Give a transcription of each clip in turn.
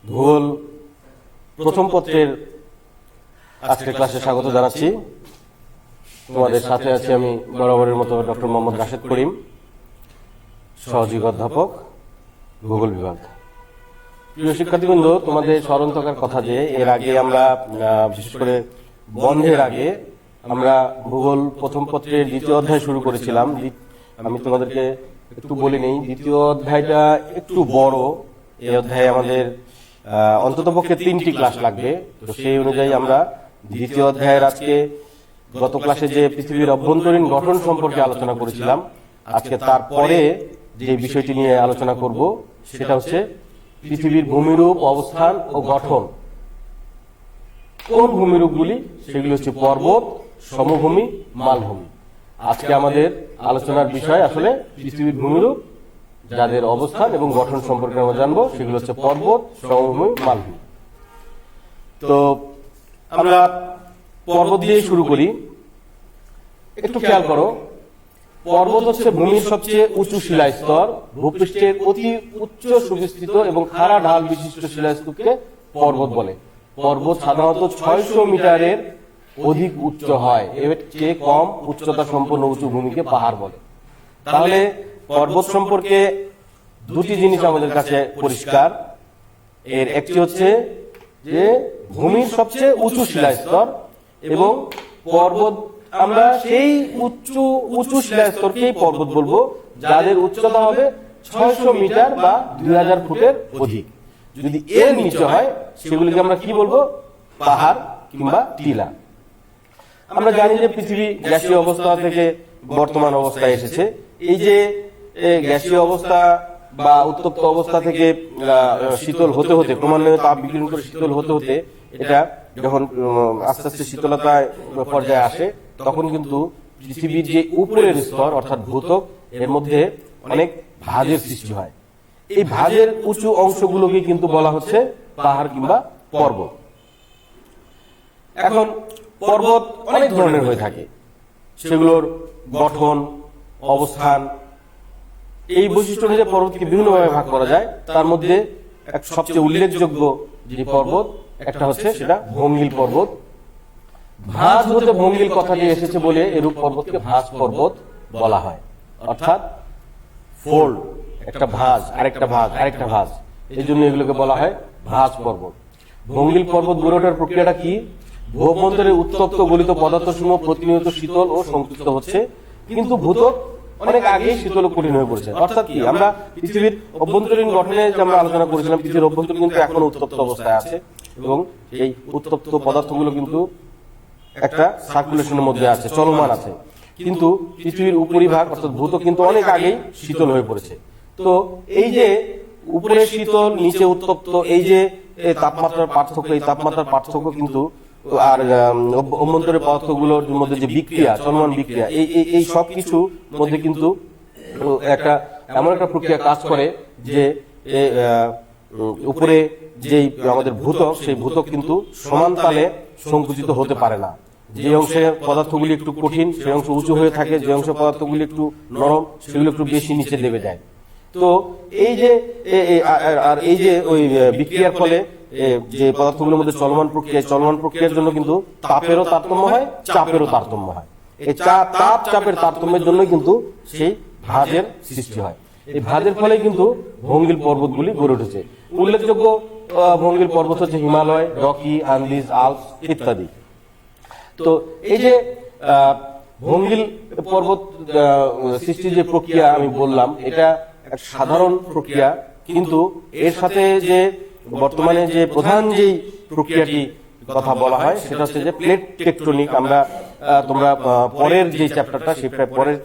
ভূগোল প্রথম পত্রের আজকের ক্লাসে স্বাগত জানাচ্ছি। তোমাদের সাথে আছি আমি বরাবরের মতো ডক্টর মোহাম্মদ রাশেদ করিম, সহযোগী অধ্যাপক, ভূগোল বিভাগ। প্রিয় শিক্ষার্থীবৃন্দ, তোমাদের স্মরণ থাকার কথা যে এর আগে আমরা বিশেষ করে বন্ধের আগে আমরা ভূগোল প্রথম পত্রের দ্বিতীয় অধ্যায় শুরু করেছিলাম। আমি তোমাদেরকে একটু বলে নেই, দ্বিতীয় অধ্যায়টা একটু বড়। এই অধ্যায়ে আমাদের অন্ততপক্ষে 3টি ক্লাস লাগবে। তো সেই অনুযায়ী আমরা দ্বিতীয় অধ্যায়ের আজকে গত ক্লাসে যে পৃথিবীর অভ্যন্তরীণ গঠন সম্পর্কে আলোচনা করেছিলাম, আজকে তারপরে যে বিষয়টি নিয়ে আলোচনা করব সেটা হচ্ছে পৃথিবীর ভূমিরূপ, অবস্থান ও গঠন। কোন ভূমিরূপগুলি? সেগুলি হচ্ছে পর্বত, সমভূমি, মালভূমি। আজকে আমাদের আলোচনার বিষয় আসলে পৃথিবীর ভূমিরূপ, যাদের অবস্থান এবং গঠন সম্পর্কে আমরা জানবো। সেগুলো হচ্ছে পর্বত, সমভূমি, মালভূমি। তো আমরা পর্বত দিয়ে শুরু করি। একটু খেয়াল করো, পর্বত হচ্ছে ভূমির সবচেয়ে উঁচু শিলাস্তর। ভূপৃষ্ঠের অতি উচ্চ সুবিস্তৃত এবং খাড়া ঢাল বিশিষ্ট শিলাস্তূপকে পর্বত বলে। পর্বত সাধারণত 600 মিটারের অধিক উচ্চ হয়। এর চেয়ে কম উচ্চতা সম্পন্ন উঁচু ভূমিকে পাহাড় বলে। তাহলে পর্বত সম্পর্কে দুটি জিনিস আমাদের কাছে পরিষ্কার। এর একটি হচ্ছে যে ভূমির সবচেয়ে উঁচু শিলাস্তর, এবং পর্বত আমরা সেই উঁচু শিলাস্তরকেই পর্বত বলবো যাদের উচ্চতা হবে 600 মিটার বা 2000 ফুটের অধিক। যদি এর নিচে হয় সেগুলিকে আমরা কি বলবো? পাহাড় কিংবা টিলা। আমরা জানি যে পৃথিবী গ্যাসীয় অবস্থা থেকে বর্তমান অবস্থায় এসেছে। এই যে গ্যাসীয় অবস্থা বা উত্তপ্ত অবস্থা থেকে শীতল হতে হতে, ক্রমান্বয়ে তাপ বিকিরণ করে শীতল হতে হতে, এটা যখন আস্তে আস্তে শীতলতায় পর্যায়ে আসে, তখন কিন্তু পৃথিবীর যে উপরের স্তর অর্থাৎ ভূত্বক, এর মধ্যে অনেক ভাঁজের সৃষ্টি হয়। এই ভাঁজের উঁচু অংশগুলোকে কিন্তু বলা হচ্ছে পাহাড় কিংবা পর্বত। এখন পর্বত অনেক ধরনের হয়ে থাকে, সেগুলোর গঠন, অবস্থান, এই বৈশিষ্ট্য অনুযায়ী পর্বতকে বিভিন্নভাবে ভাগ করা যায়। তার মধ্যে এক সবচেয়ে উল্লেখযোগ্য যে পর্বত একটা হচ্ছে সেটা ভঙ্গিল পর্বত। ভাঁজ হতে ভঙ্গিল কথাটি এসেছে বলে এরূপ পর্বতকে ভাঁজ পর্বত বলা হয়। অর্থাৎ ফোল্ড, একটা ভাঁজ, আরেকটা ভাঁজ, আরেকটা ভাঁজ, এই জন্য এগুলোকে বলা হয় ভাঁজ পর্বত। ভঙ্গিল পর্বত গড়ে ওঠার প্রক্রিয়াটা কি? ভূমধ্যরের উত্তপ্ত গলিত পদার্থসমূহ প্রতিনিয়ত শীতল ও সংকুচিত হচ্ছে, কিন্তু ভূত্বক অনেক আগেই শীতল ও কঠিন হয়ে পড়েছে। অর্থাৎ কি, আমরা পৃথিবীর অভ্যন্তরীণ গঠনে যে আমরা আলোচনা করেছিলাম, পৃথিবীর অভ্যন্তরীণ কিন্তু এখনো উত্তপ্ত অবস্থায় আছে, এবং এই উত্তপ্ত পদার্থগুলো কিন্তু একটা সার্কুলেশনের মধ্যে আছে, চলমান আছে। কিন্তু পৃথিবীর উপরিভাগ অর্থাৎ ভূত্বক কিন্তু অনেক আগেই শীতল হয়ে পড়েছে। তো এই যে উপরে শীতল, নিচে উত্তপ্ত, এই যে তাপমাত্রার পার্থক্য, এই তাপমাত্রার পার্থক্য কিন্তু আর অভ্যন্তরের পদার্থগুলোর মধ্যে যে বিক্রিয়া, চলমান বিক্রিয়া, এই সব কিছু মধ্যে কিন্তু একটা এমন একটা প্রক্রিয়া কাজ করে যে উপরে যেই আমাদের ভূত্বক, সেই ভূত্বক কিন্তু সমান তালে সংকুচিত হতে পারে না। যে অংশে পদার্থগুলি একটু কঠিন সেই অংশ উঁচু হয়ে থাকে, যে অংশে পদার্থগুলি একটু নরম সেগুলো একটু বেশি নিচে নেমে যায়। তো এই যে আর এই যে ওই বিক্রিয়ার ফলে যে পদার্থগুলোর মধ্যে চলমান প্রক্রিয়ার জন্য কিন্তু তাপেরও তারতম্য হয়, চাপেরও তারতম্য হয়। এই তাপ চাপের তারতম্যের জন্য কিন্তু সেই ভাঁজের সৃষ্টি হয়। এই ভাঁজের ফলে কিন্তু ভঙ্গিল পর্বতগুলি গড়ে উঠেছে। উল্লেখযোগ্য ভঙ্গিল পর্বত হচ্ছে হিমালয়, রকি, আন্দিজ, আল্পস ইত্যাদি। তো এই যে ভঙ্গিল পর্বত সৃষ্টির যে প্রক্রিয়া আমি বললাম, এটা এক সাধারণ প্রক্রিয়া, কিন্তু এর সাথে যে বর্তমানে যে প্রধান যেই প্রক্রিয়াটি কথা বলা হয় সেটা হচ্ছে যে প্লেট টেকটনিক। আমরা তোমরা পরের যে চ্যাপ্টারটা, সেই পরের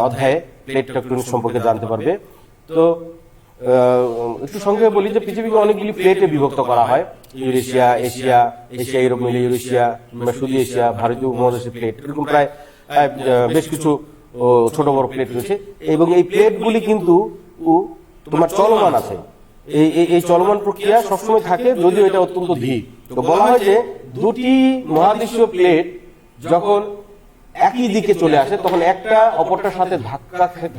অধ্যায়ে প্লেট টেকটনিক সম্পর্কে জানতে পারবে। তো একটু সংক্ষেপে বলি যে পৃথিবীকে অনেকগুলি প্লেটে বিভক্ত করা হয়। ইউরেশিয়া, এশিয়া, ইউরোপ মিলে ইউরেশিয়া, শুধু এশিয়া, ভারতীয় উপমহাদেশের প্লেট, এরকম প্রায় বেশ কিছু ছোট বড় প্লেট রয়েছে। এবং এই প্লেটগুলি কিন্তু তোমার চলমান আছে। এই চলমান প্রক্রিয়া সবসময় থাকে, যদিও এটা অত্যন্ত ধীর। তো বলা হয় যে দুটি মহাদেশীয় প্লেট যখন একই দিকে চলে আসে তখন একটা অপরটার সাথে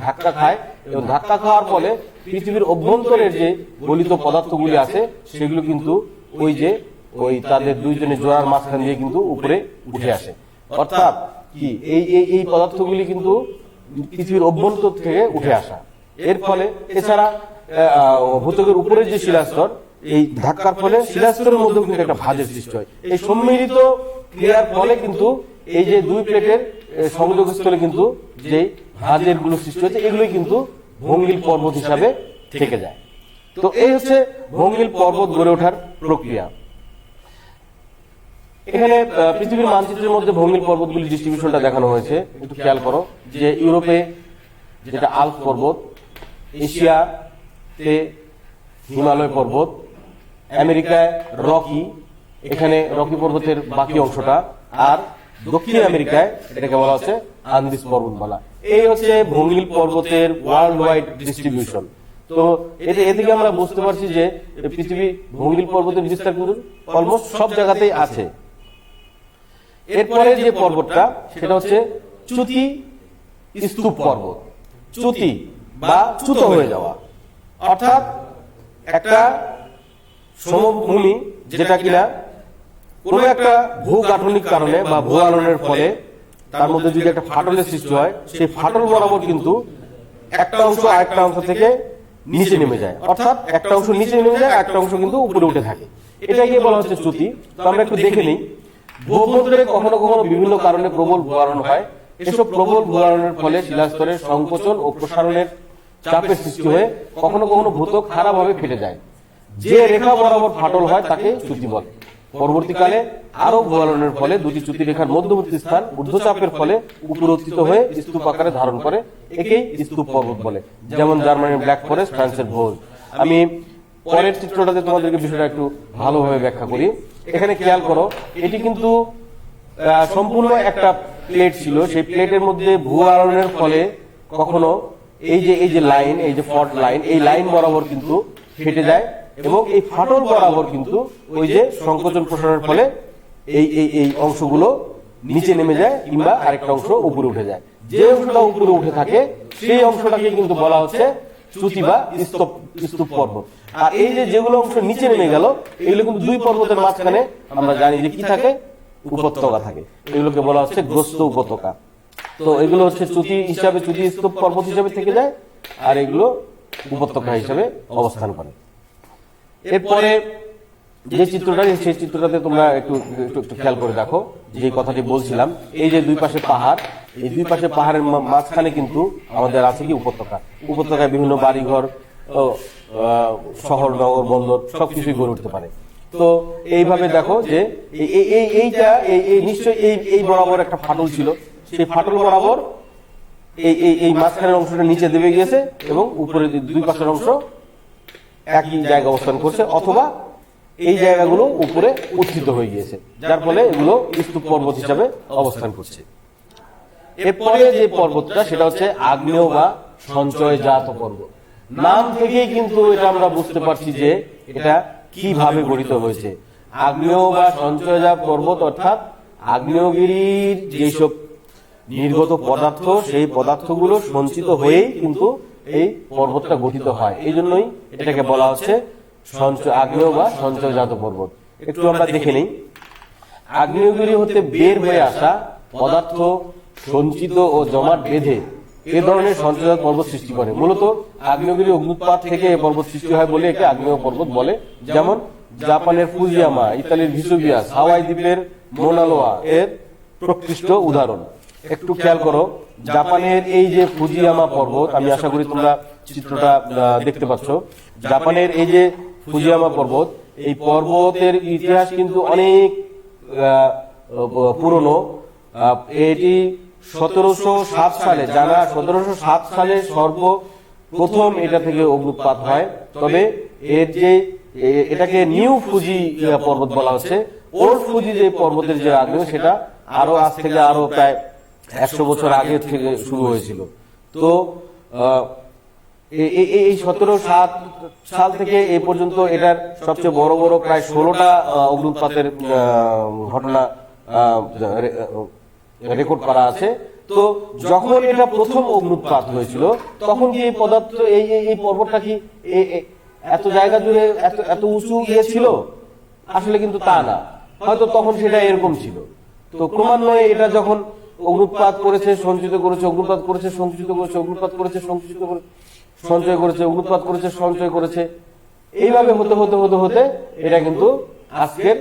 ধাক্কা খায় এবং ধাক্কা খাওয়ার ফলে পৃথিবীর অভ্যন্তরের যে গলিত পদার্থগুলি আছে সেগুলো কিন্তু ওই তাদের দুইজনের জোড়ার মাঝখান দিয়ে কিন্তু উপরে উঠে আসে। অর্থাৎ কি এই পদার্থগুলি কিন্তু পৃথিবীর অভ্যন্তর থেকে উঠে আসা। এর ফলে এছাড়া ভূত্বকের উপরে যে শিলাস্তর, এই ধাক্কার ফলে শিলাস্তরের মধ্যেও কিন্তু একটা ভাঁজের সৃষ্টি হয়। এই সম্মিলিত ক্রিয়ার ফলে কিন্তু এই যে দুই প্লেটের সংযোগস্থলে কিন্তু যে ভাঁজের গুলো সৃষ্টি হচ্ছে এগুলোই কিন্তু ভঙ্গিল পর্বত হিসাবে থেকে যায়। তো এই হচ্ছে ভঙ্গিল পর্বত গড়ে ওঠার প্রক্রিয়া। এখানে পৃথিবীর মানচিত্রের মধ্যে ভঙ্গিল পর্বতগুলি ডিস্ট্রিবিউশনটা দেখানো হয়েছে। একটু খেয়াল করো যে ইউরোপে যেটা আল্প পর্বত, এশিয়াতে হিমালয় পর্বত, আমেরিকায় রকি, এখানে রকি পর্বতের বাকি অংশটা, আর দক্ষিণ আমেরিকায় এটাকে বলা হচ্ছে আন্দিজ পর্বতমালা। এই হচ্ছে ভঙ্গিল পর্বতের ওয়ার্ল্ড ওয়াইড ডিস্ট্রিবিউশন। তো এদিকে আমরা বুঝতে পারছি যে পৃথিবী ভঙ্গিল পর্বতের বিস্তার কিন্তু অলমোস্ট সব জায়গাতেই আছে। এরপরে যে পর্বতটা সেটা হচ্ছে চ্যুতি স্তূপ পর্বত। চ্যুতি বা চ্যুত হয়ে যাওয়া, অর্থাৎ একটা সমভূমি যেটা কিনা কোনো একটা ভূগাঠনিক কারণে বা ভূ আলোড়নের ফলে তার মধ্যে যদি একটা ফাটলের সৃষ্টি হয়, সেই ফাটল বরাবর কিন্তু একটা অংশ আরেকটা অংশ থেকে নিচে নেমে যায়। অর্থাৎ একটা অংশ নিচে নেমে যায়, একটা অংশ কিন্তু উপরে উঠে থাকে। এটাকে বলা হচ্ছে চ্যুতি। তো আমরা একটু দেখে নিই। ভূমধ্যরে কখনো কখনো বিভিন্ন কারণে প্রবল ভূ আলোড়ন হয়। এসব প্রবল ভূ আলোড়নের ফলে শিলাস্তরের সংকোচন ও প্রসারণের চাপের সৃষ্টি হয়ে কখনো কখনো ভূত্বক খারাপভাবে ফেটে যায়। যে রেখা বরাবর ফাটল হয় তাকে চ্যুতি বলে। পরবর্তীকালে আরো ভূ আলোড়নের ফলে দুটি চ্যুতি রেখার মধ্যবর্তী স্থান ঊর্ধ্বচাপের ফলে উপরোত্থিত হয়ে স্তূপ আকারে ধারণ করে। একেই স্তূপ পর্বত বলে। যেমন জার্মানির ব্ল্যাক ফরেস্ট, ফ্রান্সের ভোজ। আমি পরের চিত্রটাতে তোমাদেরকে বিষয়টা একটু ভালোভাবে ব্যাখ্যা করি। এখানে খেয়াল করো, এটি কিন্তু সম্পূর্ণ একটা প্লেট ছিল। সেই প্লেটের মধ্যে ভূ আলোড়নের ফলে কখনো এই যে লাইন, এই যে ফল্ট লাইন, এই লাইন বরাবর কিন্তু ফেটে যায় এবং এই ফাটল বরাবর কিন্তু ওই যে সংকোচন প্রসারণের ফলে এই অংশগুলো নিচে নেমে যায় কিংবা আরেকটা অংশ উপরে উঠে যায়। যে অংশটা উপরে উঠে থাকে সেই অংশটাকে কিন্তু বলা হচ্ছে চ্যুতি বা স্তূপ পর্বত। আর এই যে যেগুলো অংশ নিচে নেমে গেল, এগুলো কিন্তু দুই পর্বতের মাঝখানে আমরা জানি যে কি থাকে, উপত্যকা থাকে। এগুলোকে বলা হচ্ছে গ্রস্ত উপত্যকা। তো এগুলো হচ্ছে চ্যুতি হিসাবে, চ্যুতি স্তূপ পর্বত হিসাবে থেকে যায়, আর এগুলো উপত্যকা হিসাবে অবস্থান করে। এরপরে যে চিত্রটা, সেই চিত্রটাতে তোমরা একটু খেয়াল করে দেখো যে কথাটি বলছিলাম। এই যে দুই পাশে পাহাড়, এই দুই পাশে পাহাড়ের মাঝখানে কিন্তু আমাদের আছে কি উপত্যকা। উপত্যকায় বিভিন্ন বাড়িঘর, শহর, নগর, বন্দর সবকিছুই গড়ে উঠতে পারে। তো এইভাবে দেখো যে এইটা নিশ্চয়ই এই বরাবর একটা ফাটল ছিল। সেই ফাটল বরাবর এই মাঝখানের অংশটা নিচে দেবে গিয়েছে এবং উপরে দুই পাশের অংশ একই জায়গায় অবস্থান করছে, অথবা এই জায়গাগুলো উপরে উত্থিত হয়ে গিয়েছে, যার ফলে এগুলো স্তূপ পর্বত হিসাবে অবস্থান করছে। এরপরে যে পর্বতটা সেটা হচ্ছে আগ্নেয় বা সঞ্চয়জাত পর্বত। নাম থেকেই কিন্তু এটা আমরা বুঝতে পারছি যে এটা কিভাবে গঠিত হয়েছে। আগ্নেয় বা সঞ্চয়জাত পর্বত অর্থাৎ আগ্নেয়গিরির যেসব নির্গত পদার্থ, সেই পদার্থগুলো সঞ্চিত হয়েই কিন্তু এই পর্বতটা গঠিত হয়। এই জন্যই এটাকে বলা হচ্ছে আগ্নেয় বা সঞ্চয়জাত পর্বত। একটু আমরা দেখে নিই। আগ্নেয়গিরি হতে বের হয়ে আসা পদার্থ সঞ্চিত ও জমাট বেঁধে এ ধরনের সঞ্চয়জাত পর্বত সৃষ্টি করে। মূলত আগ্নেয়গিরি অগ্নুৎপাত থেকে এই পর্বত সৃষ্টি হয় বলে একে আগ্নেয় পর্বত বলে। যেমন জাপানের ফুজিয়ামা, ইতালির ভিসুভিয়াস, হাওয়াই দ্বীপের মোনালোয়া এর প্রকৃষ্ট উদাহরণ। একটু খেয়াল করো, জাপানের এই যে ফুজিয়ামা পর্বত, আমি আশা করি তোমরা চিত্রটা দেখতে পাচ্ছ। জাপানের এই যে ফুজিয়ামা পর্বত, এই পর্বতের ইতিহাস কিন্তু অনেক পুরনো। এটি 1707 সালে, জানা 1707 সালে সর্বপ্রথম এটা থেকে অগ্নুৎপাত হয়। তবে এর যে এটাকে নিউ ফুজি পর্বত বলা হচ্ছে। ওল্ড ফুজি যে পর্বতের যে আগ্নেয়, সেটা আরো আজ থেকে আরো প্রায় 100 বছর আগে থেকে শুরু হয়েছিল। তো এই 1707 সাল থেকে এই পর্যন্ত এটার সবচেয়ে বড় বড় প্রায় 16টা অগ্নুৎপাতের ঘটনা রেকর্ড করা আছে। তো যখন এটা প্রথম অগ্নুৎপাত হয়েছিল তখন কি এই পদার্থ এই পর্বতটা কি এত জায়গা জুড়ে এত উঁচু ছিল? আসলে কিন্তু তা না, হয়তো তখন সেটা এরকম ছিল। তো ক্রমান্বয়ে এটা যখন অগ্নুৎপাত করেছে, সঞ্চিত করেছে, অগ্নুৎপাত করেছে, সঞ্চিত করেছে, অগ্নুৎপাত করেছে, সঞ্চিত করে সঞ্চয় করেছে, অগ্নুৎপাত করেছে, সঞ্চয় করেছে, এইভাবে হতে হতে হতে হতে এটা কিন্তু আজকের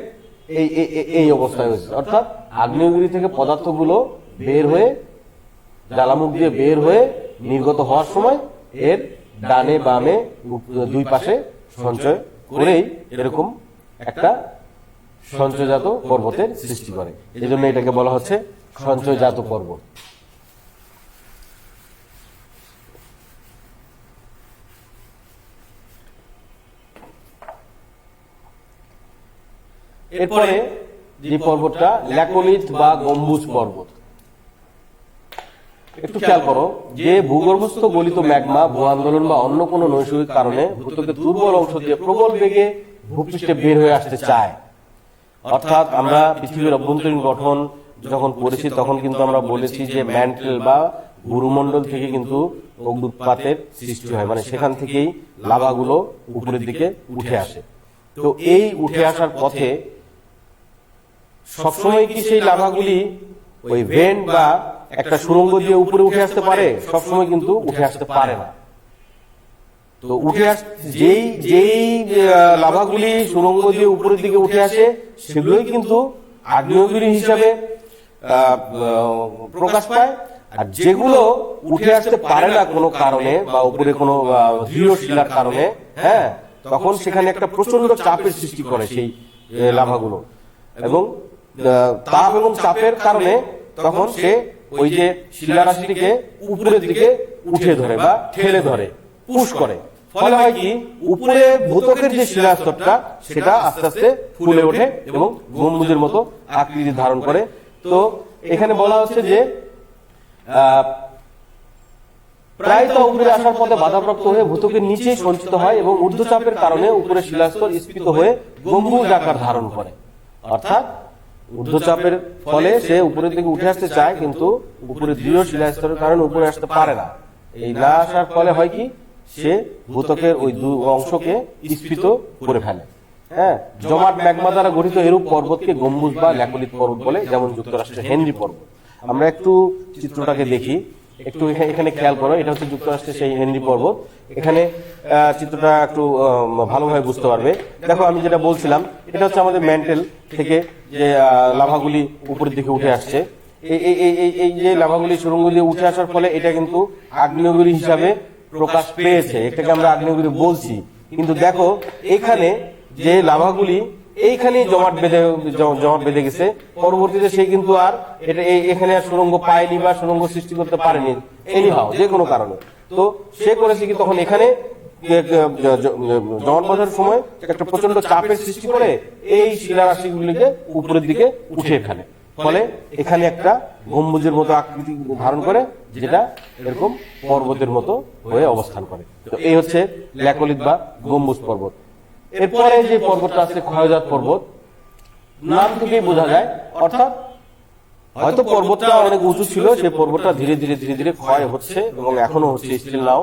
এই অবস্থায় হয়েছে। অর্থাৎ আগ্নেয়গিরি থেকে পদার্থগুলো বের হয়ে, জ্বালামুখ দিয়ে বের হয়ে নির্গত হওয়ার সময় এর ডানে বামে দুই পাশে সঞ্চয় করেই এরকম একটা সঞ্চয়জাত পর্বতের সৃষ্টি করে। এই জন্য এটাকে বলা হচ্ছে সঞ্চয়জাত পর্বত। এরপরে যে পর্বতটা ল্যাকোলিথ বা গম্বুজ পর্বত। একটু খেয়াল করো যে ভূগর্ভস্থ গলিত ম্যাগমা ভূ আন্দোলন বা অন্য কোনো নৈসর্গিক কারণে ভূত্বকের দুর্বল অংশ দিয়ে প্রবল বেগে ভূপৃষ্ঠে বের হয়ে আসতে চায়। অর্থাৎ আমরা পৃথিবীর অভ্যন্তরীণ গঠন যখন পড়েছি তখন কিন্তু আমরা বলেছি যে ম্যান্টেল বা গুরুমণ্ডল থেকে কিন্তু অগ্নুৎপাতের সৃষ্টি হয়, মানে সেখান থেকেই লাভাগুলো উপরের দিকে উঠে আসে। তো এই উঠে আসার পথে সবসময় কি সেই লাভাগুলি ওই ভেন্ট বা একটা সুড়ঙ্গ দিয়ে উপরে উঠে আসতে পারে? সবসময় কিন্তু উঠে আসতে পারে না। তো উঠে যেই লাভাগুলি সুড়ঙ্গ দিয়ে উপরের দিকে উঠে আসে সেগুলোই কিন্তু আগ্নেয়গিরি হিসাবে প্রকাশ পায়। আর যেগুলো উঠে আসতে পারে না কোনো কারণে বা উপরে কোনো দৃঢ় শিলার কারণে, হ্যাঁ, তখন সেখানে একটা প্রচন্ড চাপের সৃষ্টি করে সেই লাভাগুলো, এবং তাপ এবং চাপের কারণে তখন সে ওই যে শিলারাশিটিকে উপরের দিকে উঠে ধরে বা ঠেলে ধরে, পুশ করে। ফলে হয় কি, উপরে ভূত্বকের যে শিলাস্তরটা সেটা আস্তে আস্তে ফুলে ওঠে এবং গম্বুজের মতো আকৃতি ধারণ করে। তো এখানে বলা হচ্ছে যে প্রায় তা উপরে আসার পথে বাধাপ্রাপ্ত হয়ে ভূত্বকের নিচে সঞ্চিত হয় এবং ঊর্ধ্বচাপের কারণে উপরে শিলাস্তর স্ফীত হয়ে গম্বুজ আকার ধারণ করে। অর্থাৎ ঊর্ধ্বচাপের ফলে সে উপরের দিকে উঠে আসতে চায়, কিন্তু উপরে দৃঢ় শিলাস্তরের কারণে উপরে আসতে পারে না। এই না আসার ফলে হয় কি, সে ভূত্বকের ওই দুই অংশকে স্ফীত করে ফেলে। হ্যাঁ, জমাট ম্যাগমা দ্বারা গঠিত এরূপ পর্বতকে গম্বুজ বা ল্যাকোলিথ পর্বত বলে, যেমন যুক্তরাষ্ট্রের হেনরি পর্বত। আমরা একটু চিত্রটাকে দেখি, একটু এখানে খেয়াল করো। এটা হচ্ছে যুক্তরাষ্ট্রের সেই হেনরি পর্বত। এখানে চিত্রটা একটু ভালোভাবে বুঝতে পারবে। দেখো, আমি যেটা বলছিলাম, এটা হচ্ছে আমাদের ম্যান্টেল থেকে যে লাভাগুলি উপরের দিকে উঠে আসছে। এই যে লাভাগুলি সুড়ঙ্গ দিয়ে উঠে আসার ফলে এটা কিন্তু আগ্নেয়গিরি হিসাবে প্রকাশ পেয়েছে, এটাকে আমরা আগ্নেয়গিরি বলছি। কিন্তু দেখো, এখানে যে লাভাগুলি এইখানে জমাট বেঁধে গেছে, পরবর্তীতে সে কিন্তু আর এটা এখানে আর সুড়ঙ্গ পায়নি বা সুড়ঙ্গ সৃষ্টি করতে পারেনি, এনিহাও যে কোনো কারণে। তো সে করেছে কি, তখন এখানে জমাট বাঁধার সময় একটা প্রচন্ড চাপের সৃষ্টি করে এই শিলারাশিগুলিকে উপরের দিকে উঠে ফেলে। ফলে এখানে একটা গম্বুজের মতো আকৃতি ধারণ করে, যেটা এরকম পর্বতের মতো হয়ে অবস্থান করে। তো এই হচ্ছে ল্যাকোলিথ বা গম্বুজ পর্বত। এরপরে যে পর্বতটা আছে ক্ষয়জাত পর্বত, নাম থেকেই বোঝা যায়। অর্থাৎ হয়তো পর্বতটা অনেক উঁচু ছিল, সেই পর্বতটা ধীরে ধীরে ধীরে ধীরে ক্ষয় হচ্ছে এবং এখনো হচ্ছে, still now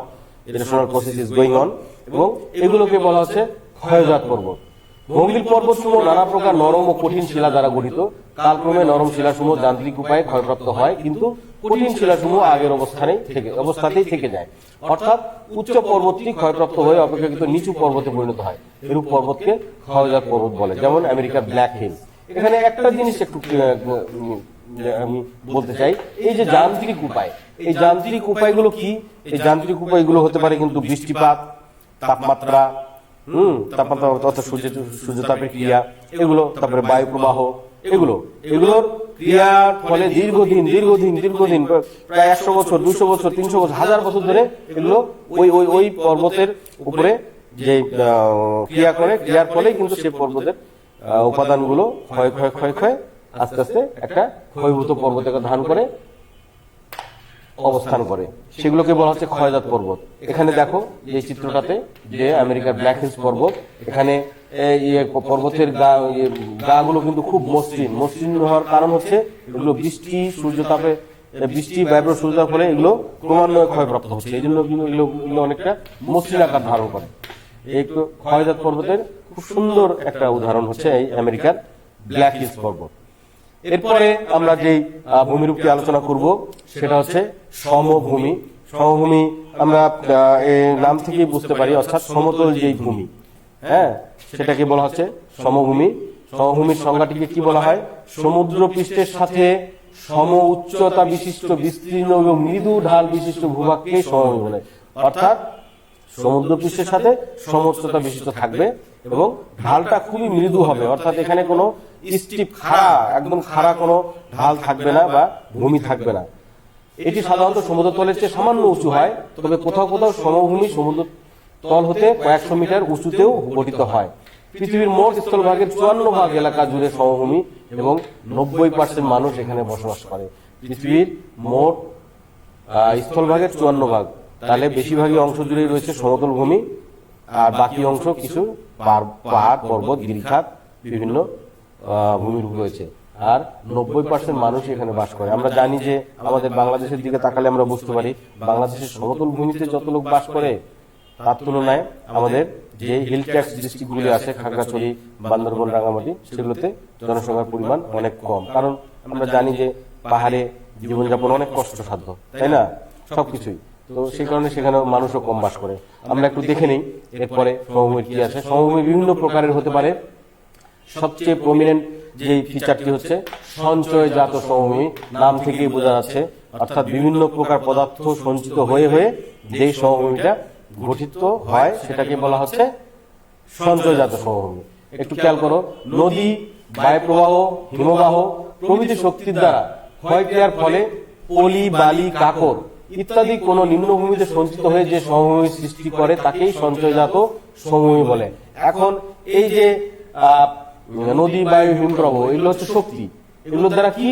erosional process is going on, এবং এগুলোকে বলা হচ্ছে ক্ষয়জাত পর্বত। ভঙ্গিল পর্বতসমূহ নানা প্রকার নরম ও কঠিন শিলা দ্বারা গঠিত। কালক্রমে নরম শিলাসমূহ যান্ত্রিক উপায়ে ক্ষয়প্রাপ্ত হয়, কিন্তু কঠিন শিলাসমূহ আগের অবস্থাতেই থেকে যায়। অর্থাৎ উচ্চ পর্বতটি ক্ষয়প্রাপ্ত হয়ে অপেক্ষাকৃত নিচু পর্বতে পরিণত হয়। এরূপ পর্বতকে ক্ষয়জাত পর্বত বলে, যেমন আমেরিকার ব্ল্যাক হিল। এখানে একটা জিনিস একটু আমি বলতে চাই, এই যে যান্ত্রিক উপায়, এই যান্ত্রিক উপায়গুলো কি? এই যান্ত্রিক উপায়গুলো হতে পারে কিন্তু বৃষ্টিপাত, তাপমাত্রা, তাপমাত্রা অর্থাৎ সূর্যতাপের ক্রিয়া, এগুলো, তারপরে বায়ু প্রবাহ, এগুলোর ক্রিয়ার ফলে দীর্ঘদিন প্রায় 100 বছর, 200 বছর, 300 বছর, 1000 বছর ধরে এগুলো ওই পর্বতের উপরে যে ক্রিয়ার ফলে কিন্তু সেই পর্বতের উপাদানগুলো ক্ষয় আস্তে আস্তে একটা ক্ষয়ভূত পর্বতকে ধারণ করে অবস্থান করে, সেগুলোকে বলা হচ্ছে ক্ষয়জাত পর্বত। এখানে দেখো যে চিত্রটাতে যে আমেরিকার ব্ল্যাক হিলস পর্বত, এখানে পর্বতের গাগুলো কিন্তু খুব মসৃণ। মসৃণ হওয়ার কারণ হচ্ছে এগুলো বৃষ্টি ব্যাপক সূর্যতাপের ফলে এগুলো ক্রমান্বয়ে ক্ষয়প্রাপ্ত হচ্ছে, এই জন্য কিন্তু এগুলো অনেকটা মসৃণ আকার ধারণ করে। এই ক্ষয়জাত পর্বতের খুব সুন্দর একটা উদাহরণ হচ্ছে এই আমেরিকার ব্ল্যাক হিলস পর্বত। এরপরে আমরা যেই ভূমিরূপটি আলোচনা করব সেটা হচ্ছে সমভূমি। সমভূমি আমরা নাম থেকেই বুঝতে পারি, অর্থাৎ সমতল যেই ভূমি, হ্যাঁ, সেটাকে বলা হচ্ছে সমভূমি। সমভূমির সংজ্ঞাটিকে কি বলা হয়? সমুদ্র পৃষ্ঠের সাথে সম উচ্চতা বিশিষ্ট বিস্তীর্ণ এবং মৃদু ঢাল বিশিষ্ট ভূভাগকে সমভূমি বলে। অর্থাৎ সমুদ্র পৃষ্ঠের সাথে সম উচ্চতা বিশিষ্ট থাকবে এবং ঢালটা খুবই মৃদু হবে, অর্থাৎ এখানে কোনো স্টিপ একদম খাড়া কোনো ঢাল থাকবে না বা ভূমি থাকবে না। এটি সাধারণত সমুদ্রতলের চেয়ে সামান্য উঁচু হয়, তবে কোথাও কোথাও সমভূমি সমুদ্র তল হতে কয়েকশো মিটার উঁচুতেও গঠিত হয়। পৃথিবীর মোট স্থলভাগের 54% এলাকা জুড়ে সমভূমি এবং 90% মানুষ এখানে বসবাস করে। পৃথিবীর মোট স্থলভাগের 54%, তাহলে বেশিরভাগই অংশ জুড়ে রয়েছে সমতল ভূমি, আর বাকি অংশ কিছু পাহাড় পর্বত গিরিখাত বিভিন্ন ভূমিরূপ রয়েছে, আর 90% মানুষ এখানে বাস করে। আমরা জানি যে আমাদের বাংলাদেশের দিকে তাকালে আমরা বুঝতে পারি বাংলাদেশের সমতল ভূমিতে যত লোক বাস করে তার তুলনায় আমাদের যে হিল ট্যাক্স ডিস্ট্রিক্টগুলি আছে, খাগড়াছড়ি, বান্দরবান, রাঙামাটি, সেগুলোতে জনসংখ্যার পরিমাণ অনেক কম। কারণ আমরা জানি যে পাহাড়ে জীবনযাপন অনেক কষ্টসাধ্য, তাই না, সবকিছুই। তো সেই কারণে সেখানে মানুষও কম বাস করে। আমরা একটু দেখে নিই এরপরে সমভূমির কি আছে। সমভূমি বিভিন্ন প্রকারের হতে পারে। সবচেয়ে প্রমিনেন্ট যে ফিচারটি হচ্ছে সঞ্চয়জাত সমভূমি। নাম থেকেই বোঝা যাচ্ছে, অর্থাৎ বিভিন্ন প্রকার পদার্থ সঞ্চিত হয়ে হয়ে যেই সমভূমিটা গঠিত হয় সেটাকে বলা হচ্ছে সঞ্চয়জাত সমভূমি। একটু খেয়াল করো, নদী, বায়ুপ্রবাহ, হিমবাহ প্রভৃতি শক্তির দ্বারা ক্ষয়ক্রিয়ার ফলে পলি, বালি, কাকর ইত্যাদি কোন নিম্নভূমিতে সঞ্চিত হয়ে যে সমভূমি সৃষ্টি করে তাকেই সঞ্চয়জাত সমভূমি বলে। এখন এই যে নদী, বায়ু, হিমপ্রবাহ এগুলো হচ্ছে শক্তি, এগুলোর দ্বারা কি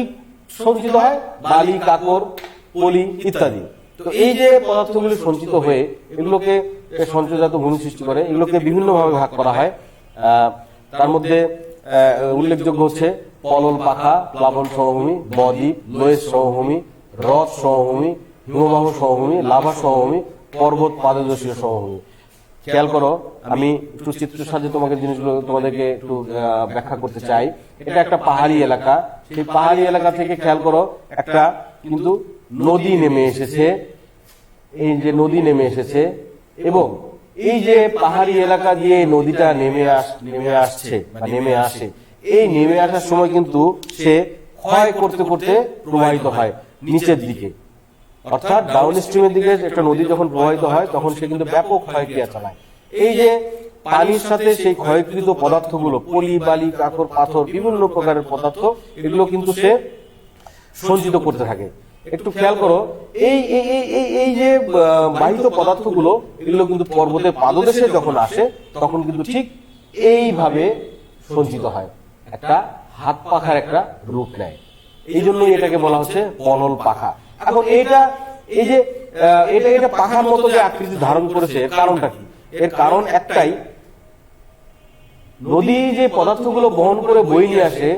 সঞ্চিত হয়? বালি, কাকর, পলি ইত্যাদি। তো এই যে পদার্থগুলি সঞ্চিত হয়ে এগুলোকে সঞ্চয়জাত ভূমি সৃষ্টি করে, এগুলোকে বিভিন্নভাবে ভাগ করা হয়। তার মধ্যে উল্লেখযোগ্য হচ্ছে পলল পাখা, প্লাবন সমভূমি, বদ্বীপ, লোয়েস সমভূমি, হ্রদ সমভূমি, হিমবাহ সমভূমি, লাভা সমভূমি, পর্বত পাদদেশীয় সমভূমি। খেয়াল করো, আমি একটু চিত্রের সাহায্যে তোমাদেরকে একটু ব্যাখ্যা করতে চাই। এটা একটা পাহাড়ি এলাকা, সেই পাহাড়ি এলাকা থেকে খেয়াল করো একটা কিন্তু নদী নেমে এসেছে। এই যে নদী নেমে এসেছে এবং এই যে পাহাড়ি এলাকা দিয়ে নদীটা নেমে আসছে বা নেমে আসে, এই নেমে আসার সময় কিন্তু সে ক্ষয় করতে করতে প্রবাহিত হয় নিচের দিকে, অর্থাৎ ডাউন স্ট্রিমের দিকে। একটা নদী যখন প্রবাহিত হয় তখন সে কিন্তু ব্যাপক ক্ষয়ক্রিয়া চালায়। এই যে পানির সাথে সেই ক্ষয়কৃত পদার্থগুলো, পলি, বালি, কাকর, পাথর, বিভিন্ন প্রকারের পদার্থ, এগুলো কিন্তু সে সঞ্চিত করতে থাকে। একটু খেয়াল করো, এই যে বাহিত পদার্থগুলো এগুলো কিন্তু পর্বতের পাদদেশে যখন আসে তখন কিন্তু ঠিক এইভাবে সঞ্চিত হয়, একটা হাত পাখার একটা রূপ নেয়। এই জন্যই এটাকে বলা হচ্ছে পলল পাখা। এখন এটা পাখার মতো যে আকৃতি ধারণ করেছে, এর কারণটা কি? এর কারণ একটাই, নদী যে পদার্থগুলো বহন করে বয়ে নিয়ে আসে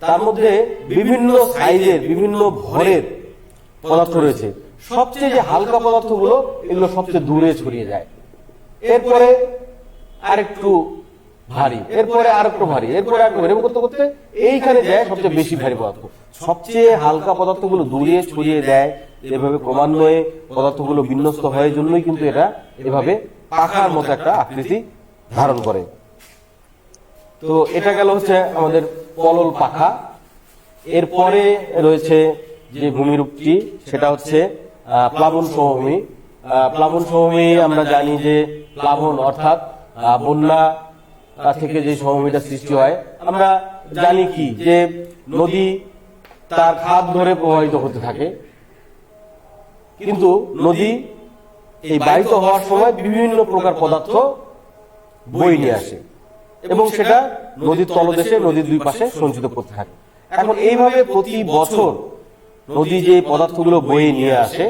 তার মধ্যে বিভিন্ন সাইজের, বিভিন্ন ভরের পদার্থ রয়েছে। সবচেয়ে যে হালকা পদার্থগুলো এগুলো সবচেয়ে দূরে ছড়িয়ে যায়, এরপরে আরেকটু ভারী, এরপরে আরেকটু ভারী, এরপরে আরেকটু ভারী, করতে করতে এইখানে যায় সবচেয়ে বেশি ভারী পদার্থ। সবচেয়ে হালকা পদার্থগুলো দূরে ছড়িয়ে দেয়, এভাবে ক্রমান্বয়ে পদার্থগুলো বিন্যস্ত হয়, জন্যই কিন্তু এটা এভাবে পাখার মতো একটা আকৃতি ধারণ করে। তো এটা গেল হচ্ছে আমাদের পলল পাখা। এরপরে রয়েছে যে ভূমিরূপটি, সেটা হচ্ছে প্লাবন সমভূমি। প্লাবন সমভূমি আমরা জানি যে প্লাবন অর্থাৎ বন্যা থেকে যে সমভূমিটা সৃষ্টি হয়, আমরা জানি কি যে নদী তার খাদ ধরে প্রবাহিত হতে থাকে, কিন্তু নদী এই বাহিত হওয়ার সময় বিভিন্ন প্রকার পদার্থ বয়ে নিয়ে আসে এবং সেটা নদীর তলদেশে, নদীর দুই পাশে সঞ্চিত করতে থাকে। এখন এইভাবে প্রতি বছর নদী যে পদার্থগুলো বয়ে নিয়ে আসে,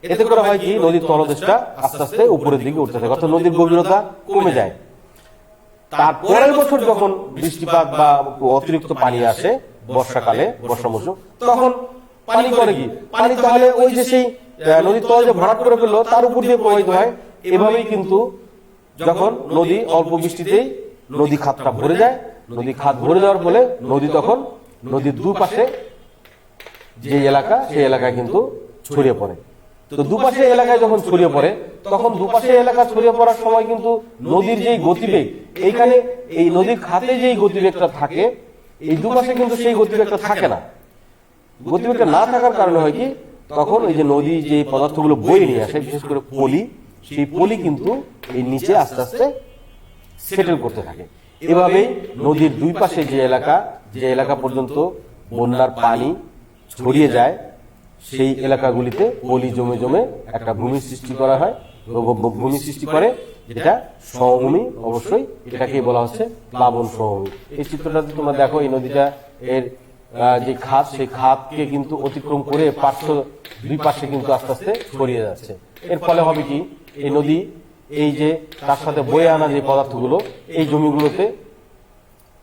এতে করে হয় কি নদীর তলদেশটা আস্তে আস্তে উপরের দিকে উঠতে থাকে, অর্থাৎ নদীর গভীরতা কমে যায়। তার পরের বছর যখন বৃষ্টিপাত বা অতিরিক্ত পানি আসে বর্ষাকালে, বর্ষা মৌসুম, তখন পানি করে কি, পানি তাহলে ওই যে সেই নদীর তল যে ভরাট করে ফেললো তার উপর দিয়ে প্রবাহিত হয়। এভাবেই কিন্তু যখন নদী অল্প বৃষ্টিতেই নদী খাতটা ভরে যায়, নদী খাত ভরে যাওয়ার ফলে নদী তখন নদীর দুপাশে যে এলাকা, সেই এলাকায় কিন্তু ছড়িয়ে পড়ে। তো দুপাশে এলাকায় যখন ছড়িয়ে পড়ে, তখন দুপাশে এলাকা ছড়িয়ে পড়ার সময় কিন্তু নদীর যেই গতিবেগ, এইখানে এই নদীর খাতে যেই গতিবেগটা থাকে, এই দুপাশে কিন্তু সেই গতিবেগটা থাকে না। গতিবেগটা না থাকার কারণে হয় কি, তখন এই যে নদী যে পদার্থগুলো বয়ে নিয়ে আসে, বিশেষ করে পলি, সেই পলি কিন্তু এই নিচে আস্তে আস্তে সেটেল করতে থাকে। এভাবেই নদীর দুই পাশে যে এলাকা পর্যন্ত বন্যার পানি ছড়িয়ে যায়, সেই এলাকাগুলিতে পলি জমে জমে একটা ভূমির সৃষ্টি করা হয়, ভূমি সৃষ্টি করে, যেটা সমভূমি। অবশ্যই এটাকে বলা হচ্ছে প্লাবন সমভূমি। এই চিত্রটাতে তোমরা দেখো, এই নদীটা এর যে খাত, সেই খাতকে কিন্তু অতিক্রম করে দুই পাশে কিন্তু আস্তে আস্তে ছড়িয়ে যাচ্ছে। এর ফলে হবে কি, এই নদী এই যে তার সাথে বয়ে আনা যে পদার্থগুলো এই জমিগুলোতে